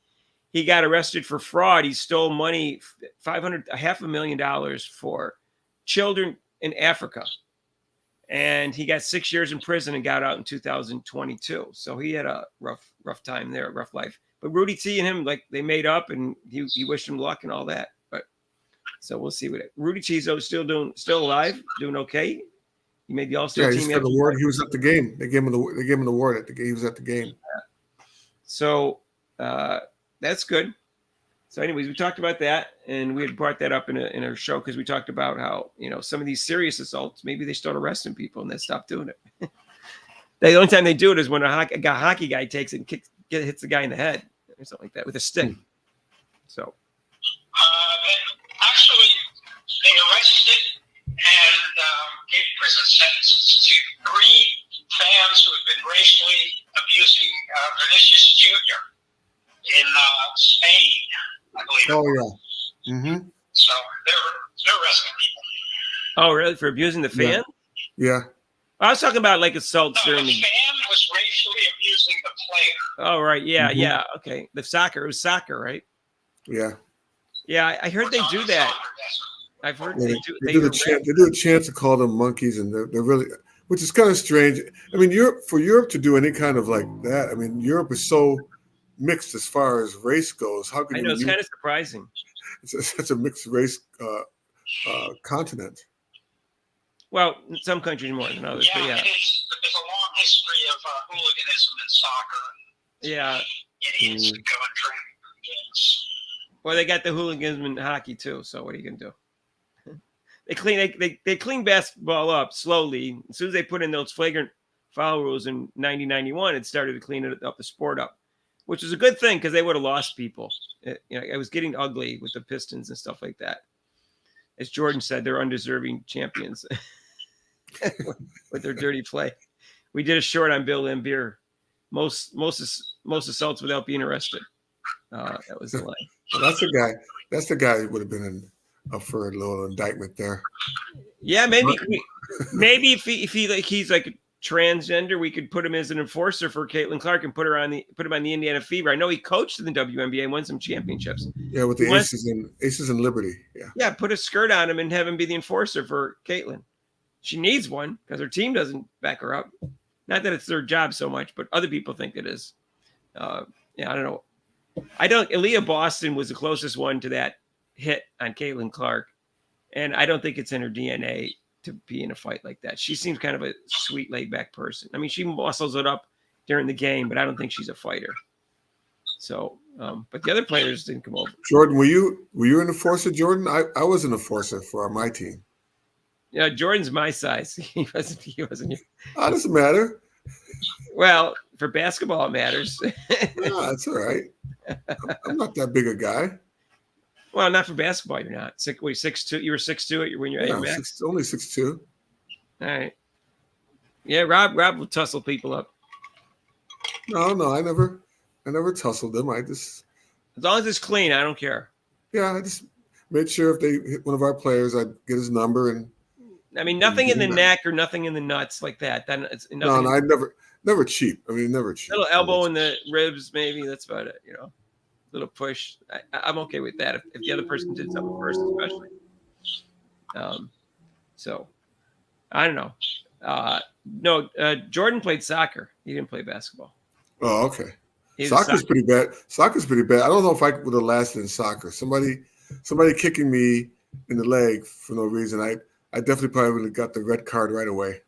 he got arrested for fraud. He stole money, $500,000 for children in Africa. And he got 6 years in prison and got out in 2022. So he had a rough time there, rough life. But Rudy T and him, they made up, and he wished him luck and all that. But so we'll see what Rudy T's still alive, doing okay. He made the All-Star team. He got the award. He was at the game. They gave him an award at the game. He was at the game. So that's good. So, anyways, we talked about that, and we had brought that up in our show because we talked about how some of these serious assaults, maybe they start arresting people and they stop doing it. The only time they do it is when a hockey guy takes it and hits the guy in the head or something like that with a stick. So, actually, they arrested and gave prison sentences to 3 fans who have been racially abusing Vinicius Jr. in Spain, I believe. Oh yeah. Mm-hmm. So they're arresting people. Oh, really? For abusing the fan? Yeah. I was talking about assaults during the fan was racially abusing the player. Oh, right. Yeah, Mm-hmm. yeah. Okay. It was soccer, right? Yeah. Yeah, I heard they do that. I've heard they do a chant to call them monkeys, and they're really, which is kind of strange. I mean, for Europe to do any kind of like that, I mean, Europe is so mixed as far as race goes. How can I know it's kind of surprising. It's such a mixed race continent. Well, in some countries more than others, but yeah. There's a long history of hooliganism in soccer. Yeah. Idiots that go and drink games. Well, they got the hooliganism in hockey too. So what are you gonna do? They clean basketball up slowly. As soon as they put in those flagrant foul rules in 1991, it started to clean the sport up, which is a good thing because they would have lost people. It was getting ugly with the Pistons and stuff like that. As Jordan said, they're undeserving champions with their dirty play. We did a short on Bill Laimbeer. Most assaults without being arrested. That was the line. Well, that's the guy who would have been up for a little indictment there. Yeah, maybe if he's like a transgender, we could put him as an enforcer for Caitlin Clark and put him on the Indiana Fever. I know he coached in the WNBA and won some championships. Yeah, with the Aces and Liberty. Yeah, put a skirt on him and have him be the enforcer for Caitlin. She needs one because her team doesn't back her up. Not that it's their job so much, but other people think it is. I don't know. Aaliyah Boston was the closest one to that hit on Caitlin Clark, and I don't think it's in her DNA to be in a fight like that. She seems kind of a sweet, laid-back person. I mean, she muscles it up during the game, but I don't think she's a fighter. So But the other players didn't come over. Jordan, were you an enforcer, Jordan? I was an enforcer for my team. Yeah, Jordan's my size. He wasn't. Oh, doesn't matter. Well, for basketball, it matters. No, that's all right. I'm not that big a guy. Well, not for basketball. You're not. 6'2". You were 6'2" when you're at your max. Only 6'2". All right. Yeah, Rob will tussle people up. No, I never tussled them. As long as it's clean, I don't care. Yeah, I just made sure if they hit one of our players, I'd get his number and. I mean, nothing in the neck or nothing in the nuts like that. Then it's no, I never cheap. I mean, never cheap. Little elbow in the ribs, maybe. That's about it. Little push. I'm okay with that if the other person did something first, especially. So I don't know. No, Jordan played soccer. He didn't play basketball. Oh, okay. Soccer's pretty bad. I don't know if I would have lasted in soccer. Somebody kicking me in the leg for no reason. I definitely probably would have got the red card right away.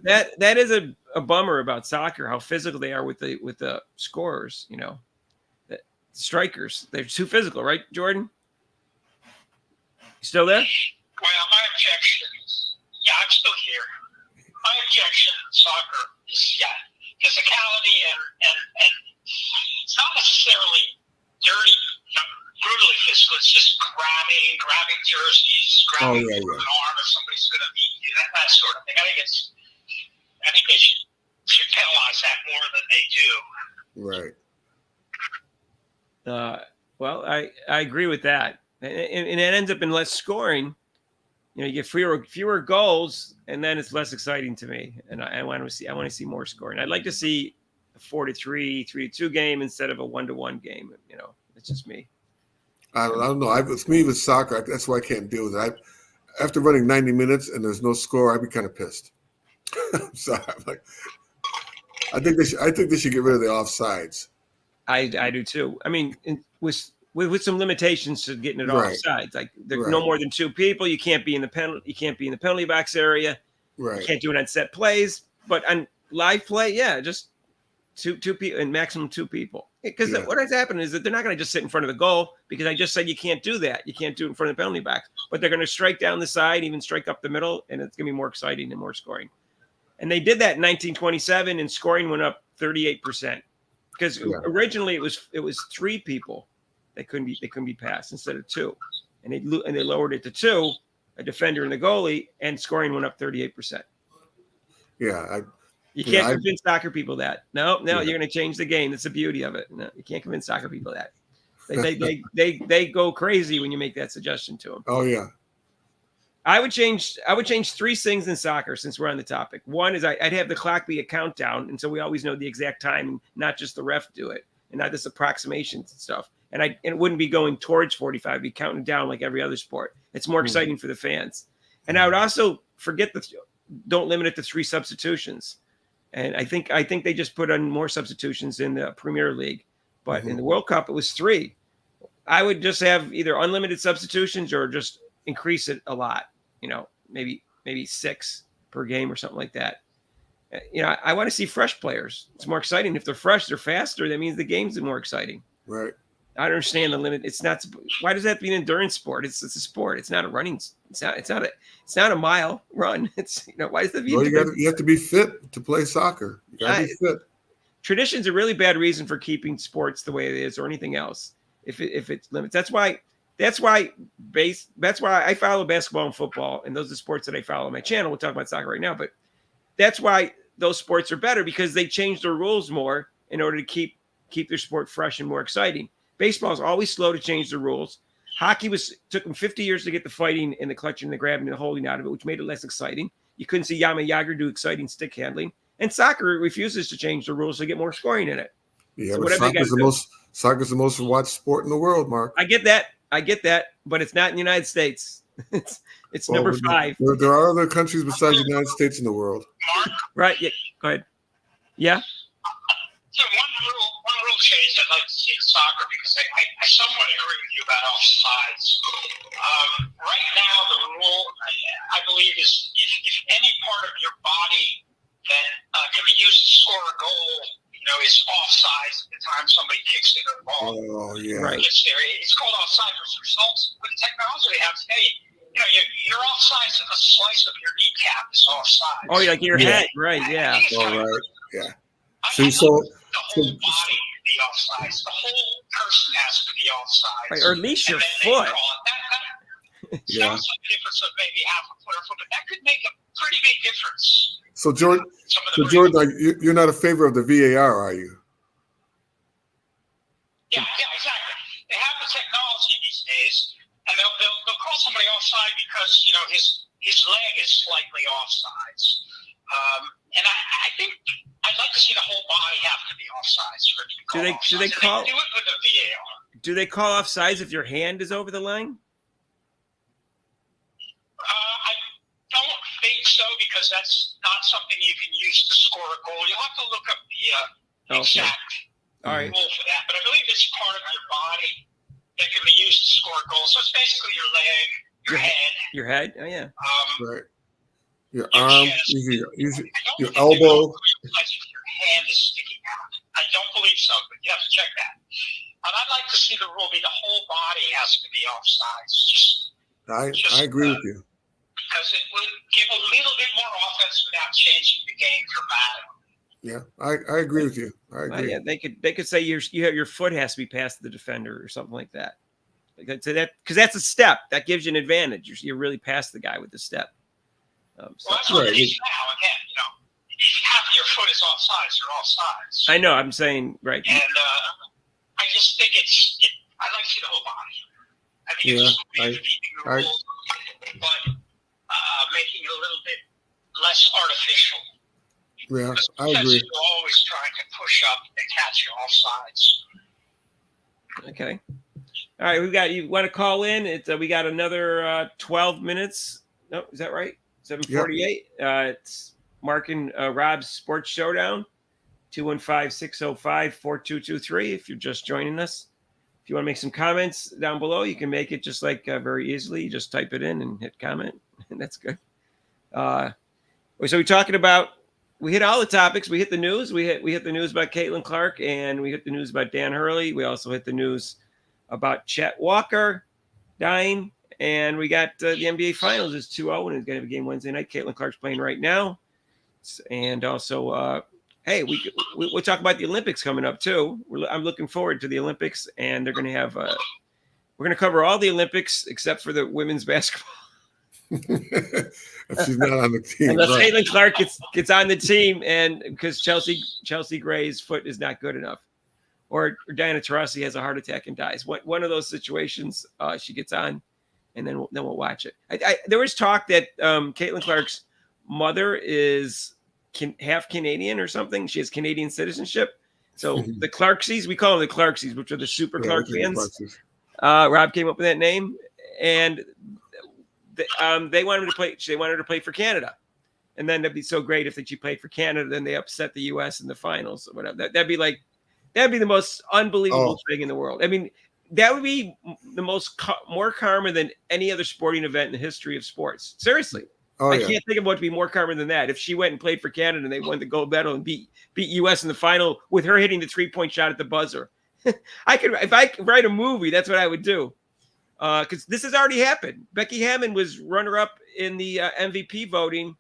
That is a bummer about soccer, how physical they are with the scorers, the strikers. They're too physical, right, Jordan? You still there? Well, my objection is, I'm still here. My objection in soccer is, physicality and it's not necessarily dirty, brutally physical. It's just grabbing jerseys, grabbing an arm if somebody's going to beat you, that sort of thing. I think they should penalize that more than they do. Right. Well, I agree with that, and it ends up in less scoring. You get fewer goals, and then it's less exciting to me. And I want to see more scoring. I'd like to see a 4-3, 3-2 game instead of a 1-1 game. It's just me. I don't know. It's me with soccer. That's why I can't deal with it. After running 90 minutes and there's no score, I'd be kind of pissed. I'm sorry. I think they should get rid of the offsides. I do too. I mean, with some limitations to getting it offsides, like there's no more than two people. You can't be in the penalty box area. Right. You can't do it on set plays, but on live play, just two people and maximum two people. Because what has happened is that they're not going to just sit in front of the goal, because I just said you can't do that. You can't do it in front of the penalty box, but they're going to strike down the side, even strike up the middle, and it's going to be more exciting and more scoring. And they did that in 1927, and scoring went up 38%. Because originally it was three people that couldn't be passed instead of two, and they lowered it to two, a defender and the goalie, and scoring went up 38%. Yeah, you can't convince soccer people that. No, you're going to change the game. That's the beauty of it. No, you can't convince soccer people that. They go crazy when you make that suggestion to them. Oh yeah. I would change three things in soccer since we're on the topic. One is I'd have the clock be a countdown, and so we always know the exact time, not just the ref do it, and not just approximations and stuff. And it wouldn't be going towards 45; it'd be counting down like every other sport. It's more exciting for the fans. And I would also don't limit it to 3 substitutions. And I think they just put on more substitutions in the Premier League, but in the World Cup it was 3. I would just have either unlimited substitutions or just increase it a lot. Maybe 6 per game or something like that. I want to see fresh players. It's more exciting. If they're fresh, they're faster. That means the game's more exciting. Right. I don't understand the limit. It's not. Why does that be an endurance sport? It's a sport. It's not a running. It's not a mile run. It's why does that be? Well, you have to be fit to play soccer. You got to be fit. Tradition's a really bad reason for keeping sports the way it is, or anything else. If it limits, that's why I follow basketball and football, and those are the sports that I follow on my channel. We'll talk about soccer right now, but that's why those sports are better, because they change their rules more in order to keep their sport fresh and more exciting. Baseball is always slow to change the rules. Hockey took them 50 years to get the fighting and the clutching and the grabbing and the holding out of it, which made it less exciting. You couldn't see Yama Yager do exciting stick handling. And soccer refuses to change the rules to get more scoring in it. Yeah, so but soccer's the most watched sport in the world, Mark. I get that, but it's not in the United States. It's number 5. There are other countries besides the United States in the world. Mark? Right. Yeah. Go ahead. Yeah. So one rule change I'd like to see in soccer, because I somewhat agree with you about offsides. Right now, the rule, I believe, is if any part of your body that can be used to score a goal is offsides at the time somebody kicks it or the ball. Oh, yeah. Right. Gets there. It's called offside results. With the technology they have today, your offsides of a slice of your kneecap is offside. Oh, like your head, right? Yeah. All right. Yeah. See, See, so the whole body be offsides. The whole person has to be offsides. Right, or at least your and then foot. They call it. That Yeah. sounds like a difference of maybe half a foot or foot, but that could make a pretty big difference. So Jordan, you're not a favor of the VAR, are you? Yeah, exactly. They have the technology these days, and they'll call somebody offside because his leg is slightly offsides. And I think I'd like to see the whole body have to be offsides for it to be called offsides. Do they call? They do it with the VAR. Do they call offsides if your hand is over the line? I don't think so, because that's not something you can use to score a goal. You'll have to look up the exact rule for that. But I believe it's part of your body that can be used to score a goal. So it's basically your leg, your head. Your head? Oh, yeah. Right. Your arm, your elbow. Like if your hand is sticking out. I don't believe so, but you have to check that. And I'd like to see the rule be the whole body has to be offsides. I agree with you. Because it would give a little bit more offense without changing the game dramatically. Yeah, I agree with you. I agree. Yeah, they could say your foot has to be past the defender or something like that. So that, because that's a step that gives you an advantage. You're really past the guy with the step. Well, that's what it is now. Again, if half of your foot is offsides, you're offsides. I know. I'm saying right. And I just think I like to see the whole body. I think it's just keeping the rules, but making it a little bit less artificial. Yeah, I agree. You're always trying to push up and catch you offsides. Okay. All right, you want to call in? We got another 12 minutes. No, is that right? 7:48. It's Mark and Rob's Sports Showdown. 215-605-4223. If you're just joining us, if you want to make some comments down below, you can make it just like very easily. You just type it in and hit comment, and that's good. So we're talking about. We hit all the topics. We hit the news. We hit the news about Caitlin Clark, and we hit the news about Dan Hurley. We also hit the news about Chet Walker dying, and we got the NBA Finals is 2-0, and it's going to have a game Wednesday night. Caitlin Clark's playing right now, and also, hey, we'll talk about the Olympics coming up too. I'm looking forward to the Olympics, and they're going to have we're going to cover all the Olympics except for the women's basketball. If she's not on the team, unless Caitlin Clark gets on the team, and because Chelsea Gray's foot is not good enough, or Diana Taurasi has a heart attack and dies. One of those situations, she gets on, and then we'll watch it. There was talk that Caitlin Clark's mother is half Canadian or something. She has Canadian citizenship. So the Clarksies, we call them the Clarksies, which are the Super Clark fans. Rob came up with that name, and they wanted to play. They wanted her to play for Canada, and then that'd be so great if she played for Canada. Then they upset the U.S. in the finals or whatever. That'd be the most unbelievable thing in the world. I mean, that would be the more karma than any other sporting event in the history of sports. Seriously, I can't think of what to be more karma than that. If she went and played for Canada and they won the gold medal and beat U.S. in the final with her hitting the 3-point shot at the buzzer, if I could write a movie, that's what I would do. Because this has already happened. Becky Hammond was runner-up in the MVP voting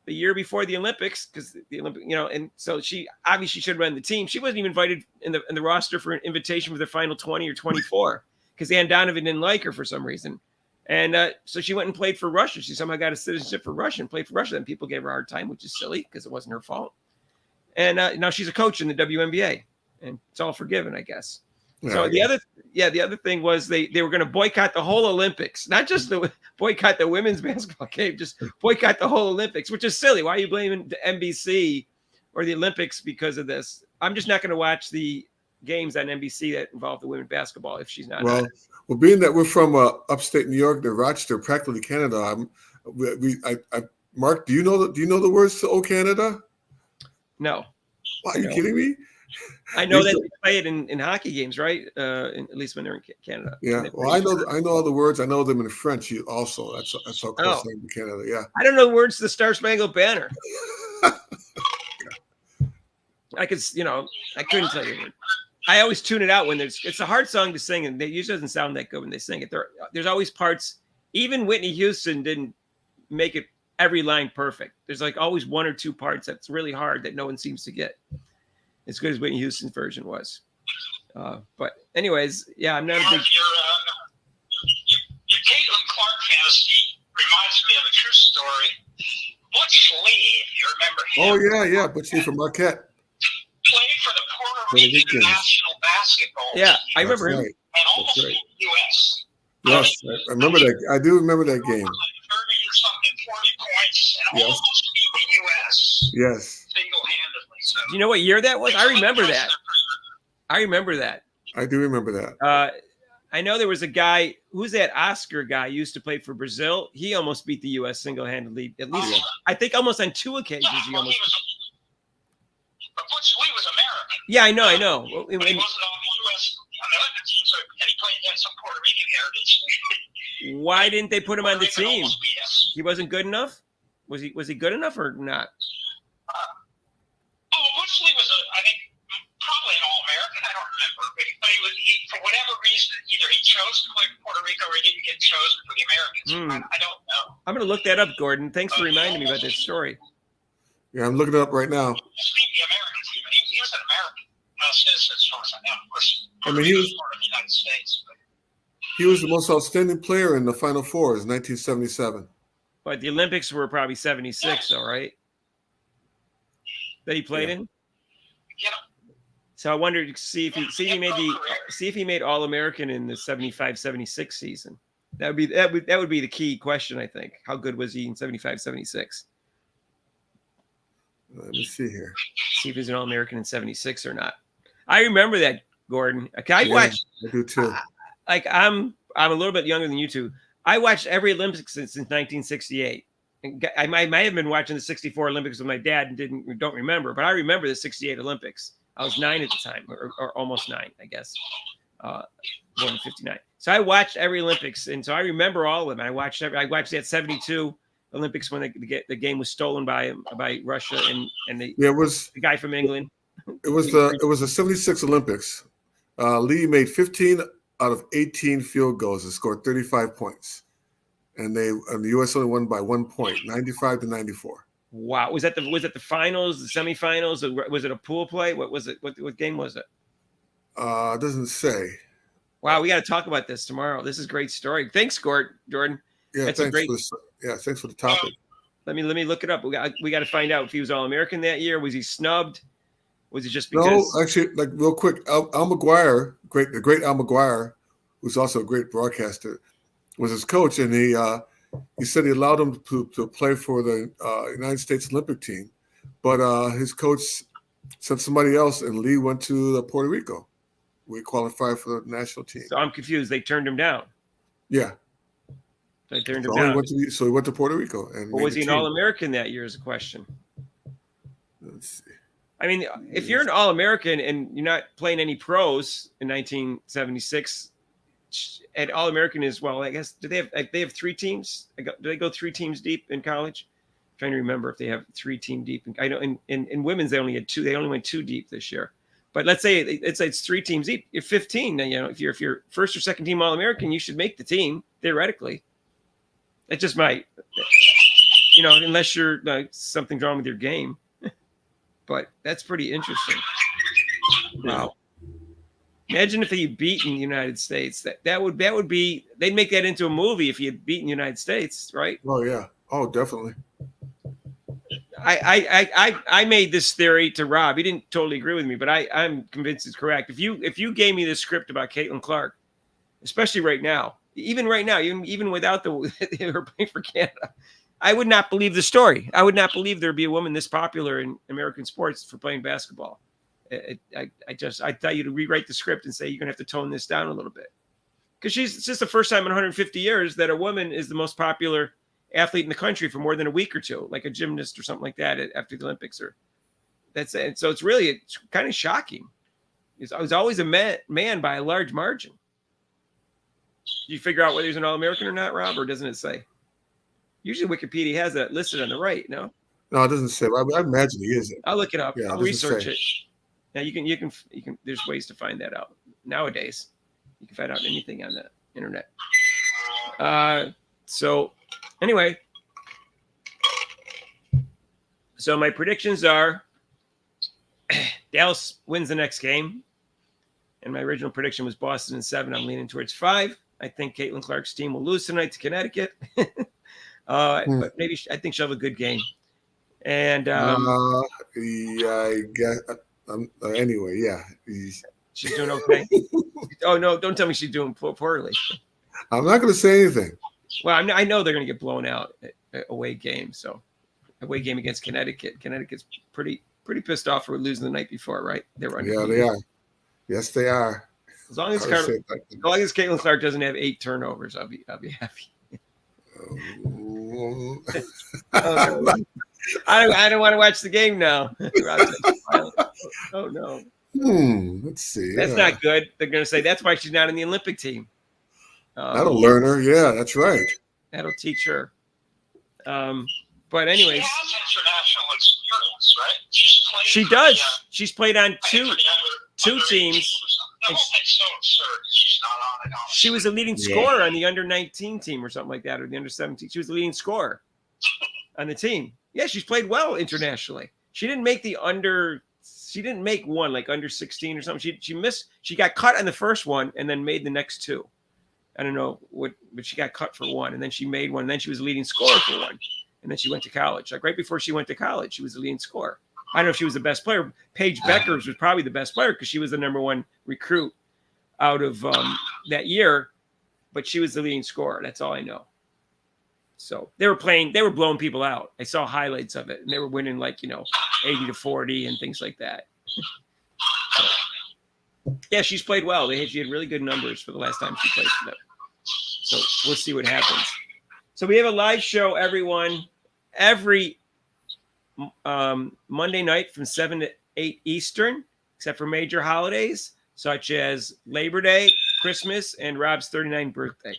the year before the Olympics, because the Olympic, and so she obviously should run the team. She wasn't even invited in the roster for an invitation for the final 20 or 24 because Ann Donovan didn't like her for some reason, and so she went and played for Russia. She somehow got a citizenship for Russia and played for Russia. And people gave her a hard time, which is silly because it wasn't her fault. And now she's a coach in the WNBA, and it's all forgiven, I guess. So the other thing was they were going to boycott the whole Olympics, not just boycott the women's basketball game, just boycott the whole Olympics, which is silly. Why are you blaming the NBC or the Olympics because of this? I'm just not going to watch the games on NBC that involve the women's basketball if she's not. Well, being that we're from upstate New York, to Rochester, practically Canada. Mark, do you know the words to "Oh Canada"? No. Are you kidding me? I know that they play it in hockey games, right? At least when they're in Canada. Yeah. Well, I know all the words. I know them in French also. That's how close I am to Canada. Yeah. I don't know the words to the Star Spangled Banner. I could, I couldn't tell you. I always tune it out when it's a hard song to sing, and it usually doesn't sound that good when they sing it. There's always parts. Even Whitney Houston didn't make it every line perfect. There's like always one or two parts that's really hard that no one seems to get. As good as Whitney Houston's version was. But anyways, yeah, I'm not a big. Your Caitlin Clark fantasy reminds me of a true story. Butch Lee, if you remember him. Oh yeah, Butch Lee from Marquette. Played for the Puerto Rican national basketball team. Yeah, I remember him. And almost beat the U.S. Yes, I remember that. I do remember that 30 game. or something, 40 points, and Yes. almost beat the U.S. Yes, single-handedly. So, Do you know what year that was? I remember that. I remember that. I do remember that. I know there was a guy, who's that Oscar guy, used to play for Brazil. He almost beat the U.S. single-handedly. At least, I think almost on two occasions. Yeah, He well, almost. but Butch Lee was American. Yeah, I know. But he wasn't on the U.S. on the Olympic team, and he played against some Puerto Rican heritage. Why didn't they put him on the Puerto Rican team? almost beat us. He wasn't good enough. Was he good enough or not? Butch Lee was, I think, probably an All-American. I don't remember. But for whatever reason, either he chose to play for Puerto Rico or he didn't get chosen for the Americans. I don't know. I'm going to look that up, Gordon. Thanks for reminding me about that story. Yeah, I'm looking it up right now. Just beat the American team. He was an American citizen, as far as I know. Of course, I mean, he was part of the United States. But he was the most outstanding player in the Final Four in 1977. But the Olympics were probably 76, though, right? That he played in. yeah, So I wondered to see if he made All-American in the 75-76 season. That would be the key question, I think. How good was he in 75-76? Let me see here. See if he's an All-American in 76 or not. I remember that, Gordon. Okay, I do too. I'm a little bit younger than you two. I watched every Olympics since 1968. And I might have been watching the 64 Olympics with my dad and don't remember, but I remember the 68 Olympics. I was 9 at the time, or almost 9, I guess. More than 59. So I watched every Olympics, and so I remember all of them. I watched that 72 Olympics when the game was stolen by Russia and the guy from England. It was the 76 Olympics. Lee made 15 out of 18 field goals and scored 35 points. And the U.S. only won by 1 point, 95-94. Wow. Was that the finals, the semifinals, or was it a pool play? What was it? What game was it? It doesn't say. Wow, we got to talk about this tomorrow. This is a great story. Thanks, Jordan. Yeah, thanks for the topic. Let me look it up. We got to find out if he was All-American that year. Was he snubbed? Was it just because? No, actually, like real quick, Al McGuire, the great Al McGuire, who's also a great broadcaster, was his coach, and he said he allowed him to play for the United States Olympic team, but his coach sent somebody else, and Lee went to Puerto Rico. We qualified for the national team. So I'm confused. They turned him down. Yeah. They turned him down. So he went to Puerto Rico. And was he an All-American that year is a question. Let's see. I mean, if you're an All-American and you're not playing any pros in 1976, and All-American is, well, I guess, do they have 3 teams? Do they go 3 teams deep in college? I'm trying to remember if they have 3 team deep. I know in women's they only had 2. They only went 2 deep this year. But let's say it's 3 teams deep. You're 15. Then, if you're first or second team All-American, you should make the team theoretically. It just might, unless you're something's wrong with your game. But that's pretty interesting. Wow. Imagine if he had beaten the United States. That would be, they'd make that into a movie if he had beaten the United States, right? Oh yeah. Oh, definitely. I made this theory to Rob. He didn't totally agree with me, but I'm convinced it's correct. If you gave me this script about Caitlin Clark, especially right now, even without her playing for Canada, I would not believe the story. I would not believe there'd be a woman this popular in American sports for playing basketball. I thought you'd rewrite the script and say you're gonna have to tone this down a little bit, because it's just the first time in 150 years that a woman is the most popular athlete in the country for more than a week or two, like a gymnast or something like that after the Olympics. Or that's it. So it's kind of shocking. I was always a man by a large margin. Do you figure out whether he's an All-American or not, Rob, or doesn't it say? Usually Wikipedia has that listed on the right, no? No, it doesn't say. I imagine he is. I'll look it up. Yeah, I'll it doesn't research say. it. Now you can. There's ways to find that out nowadays. You can find out anything on the internet. So anyway, so my predictions are Dallas wins the next game, and my original prediction was Boston in 7. I'm leaning towards 5. I think Caitlin Clark's team will lose tonight to Connecticut, but maybe I think she'll have a good game. And yeah, I guess. Anyway, yeah, she's doing okay. Oh no! Don't tell me she's doing poorly. I'm not going to say anything. Well, I know they're going to get blown out at away game. So away game against Connecticut. Connecticut's pretty pissed off for losing the night before, right? They were Yeah, they are. Yes, they are. As long as Caitlin Clark doesn't have 8 turnovers, I'll be happy. I don't want to watch the game now. Oh no. Let's see. That's not good. They're going to say that's why she's not in the Olympic team. That'll learn her. Yeah, that's right. That'll teach her. But anyways, she has international experience, right? She does. She's played on two teams. The whole thing's so absurd. She's not on it. She was a leading scorer on the under 19 team or something like that, or the under 17. She was the leading scorer on the team. Yeah, she's played well internationally. She didn't make the under. She didn't make one like under 16 or something. She missed. She got cut on the first one and then made the next 2. I don't know what, but she got cut for 1, and then she made 1. And then she was a leading scorer for 1, and then she went to college. Like right before she went to college, she was the leading scorer. I don't know if she was the best player. Paige Beckers was probably the best player because she was the number 1 recruit out of that year, but she was the leading scorer. That's all I know. So they were blowing people out. I saw highlights of it, and they were winning 80-40 and things like that. So, yeah, she's played well. She had really good numbers for the last time she played for them. So we'll see what happens. So we have a live show, everyone, every Monday night from 7 to 8 Eastern, except for major holidays such as Labor Day, Christmas, and Rob's 39th birthday.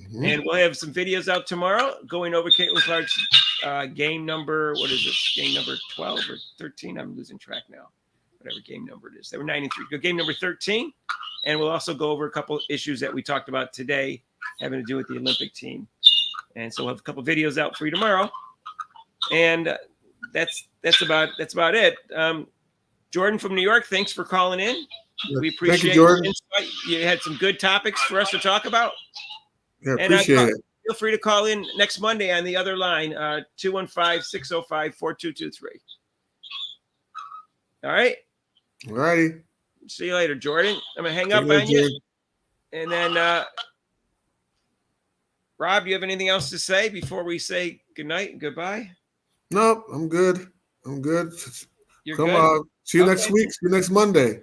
Mm-hmm. And we'll have some videos out tomorrow going over Caitlin Clark's game number. What is this? Game number 12 or 13? I'm losing track now. Whatever game number it is. They were 93. Go game number 13. And we'll also go over a couple issues that we talked about today having to do with the Olympic team. And so we'll have a couple videos out for you tomorrow. And that's about it. Jordan from New York, thanks for calling in. We appreciate your insight. You had some good topics for us to talk about. Yeah, appreciate it. Feel free to call in next Monday on the other line, 215-605-4223. All right? All righty. See you later, Jordan. I'm going to hang up on you. And then, Rob, you have anything else to say before we say goodnight and goodbye? No, I'm good. You're good? On. See you next week. See you next Monday.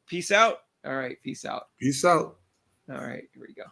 Peace out. All right. Peace out. Peace out. All right. Here we go.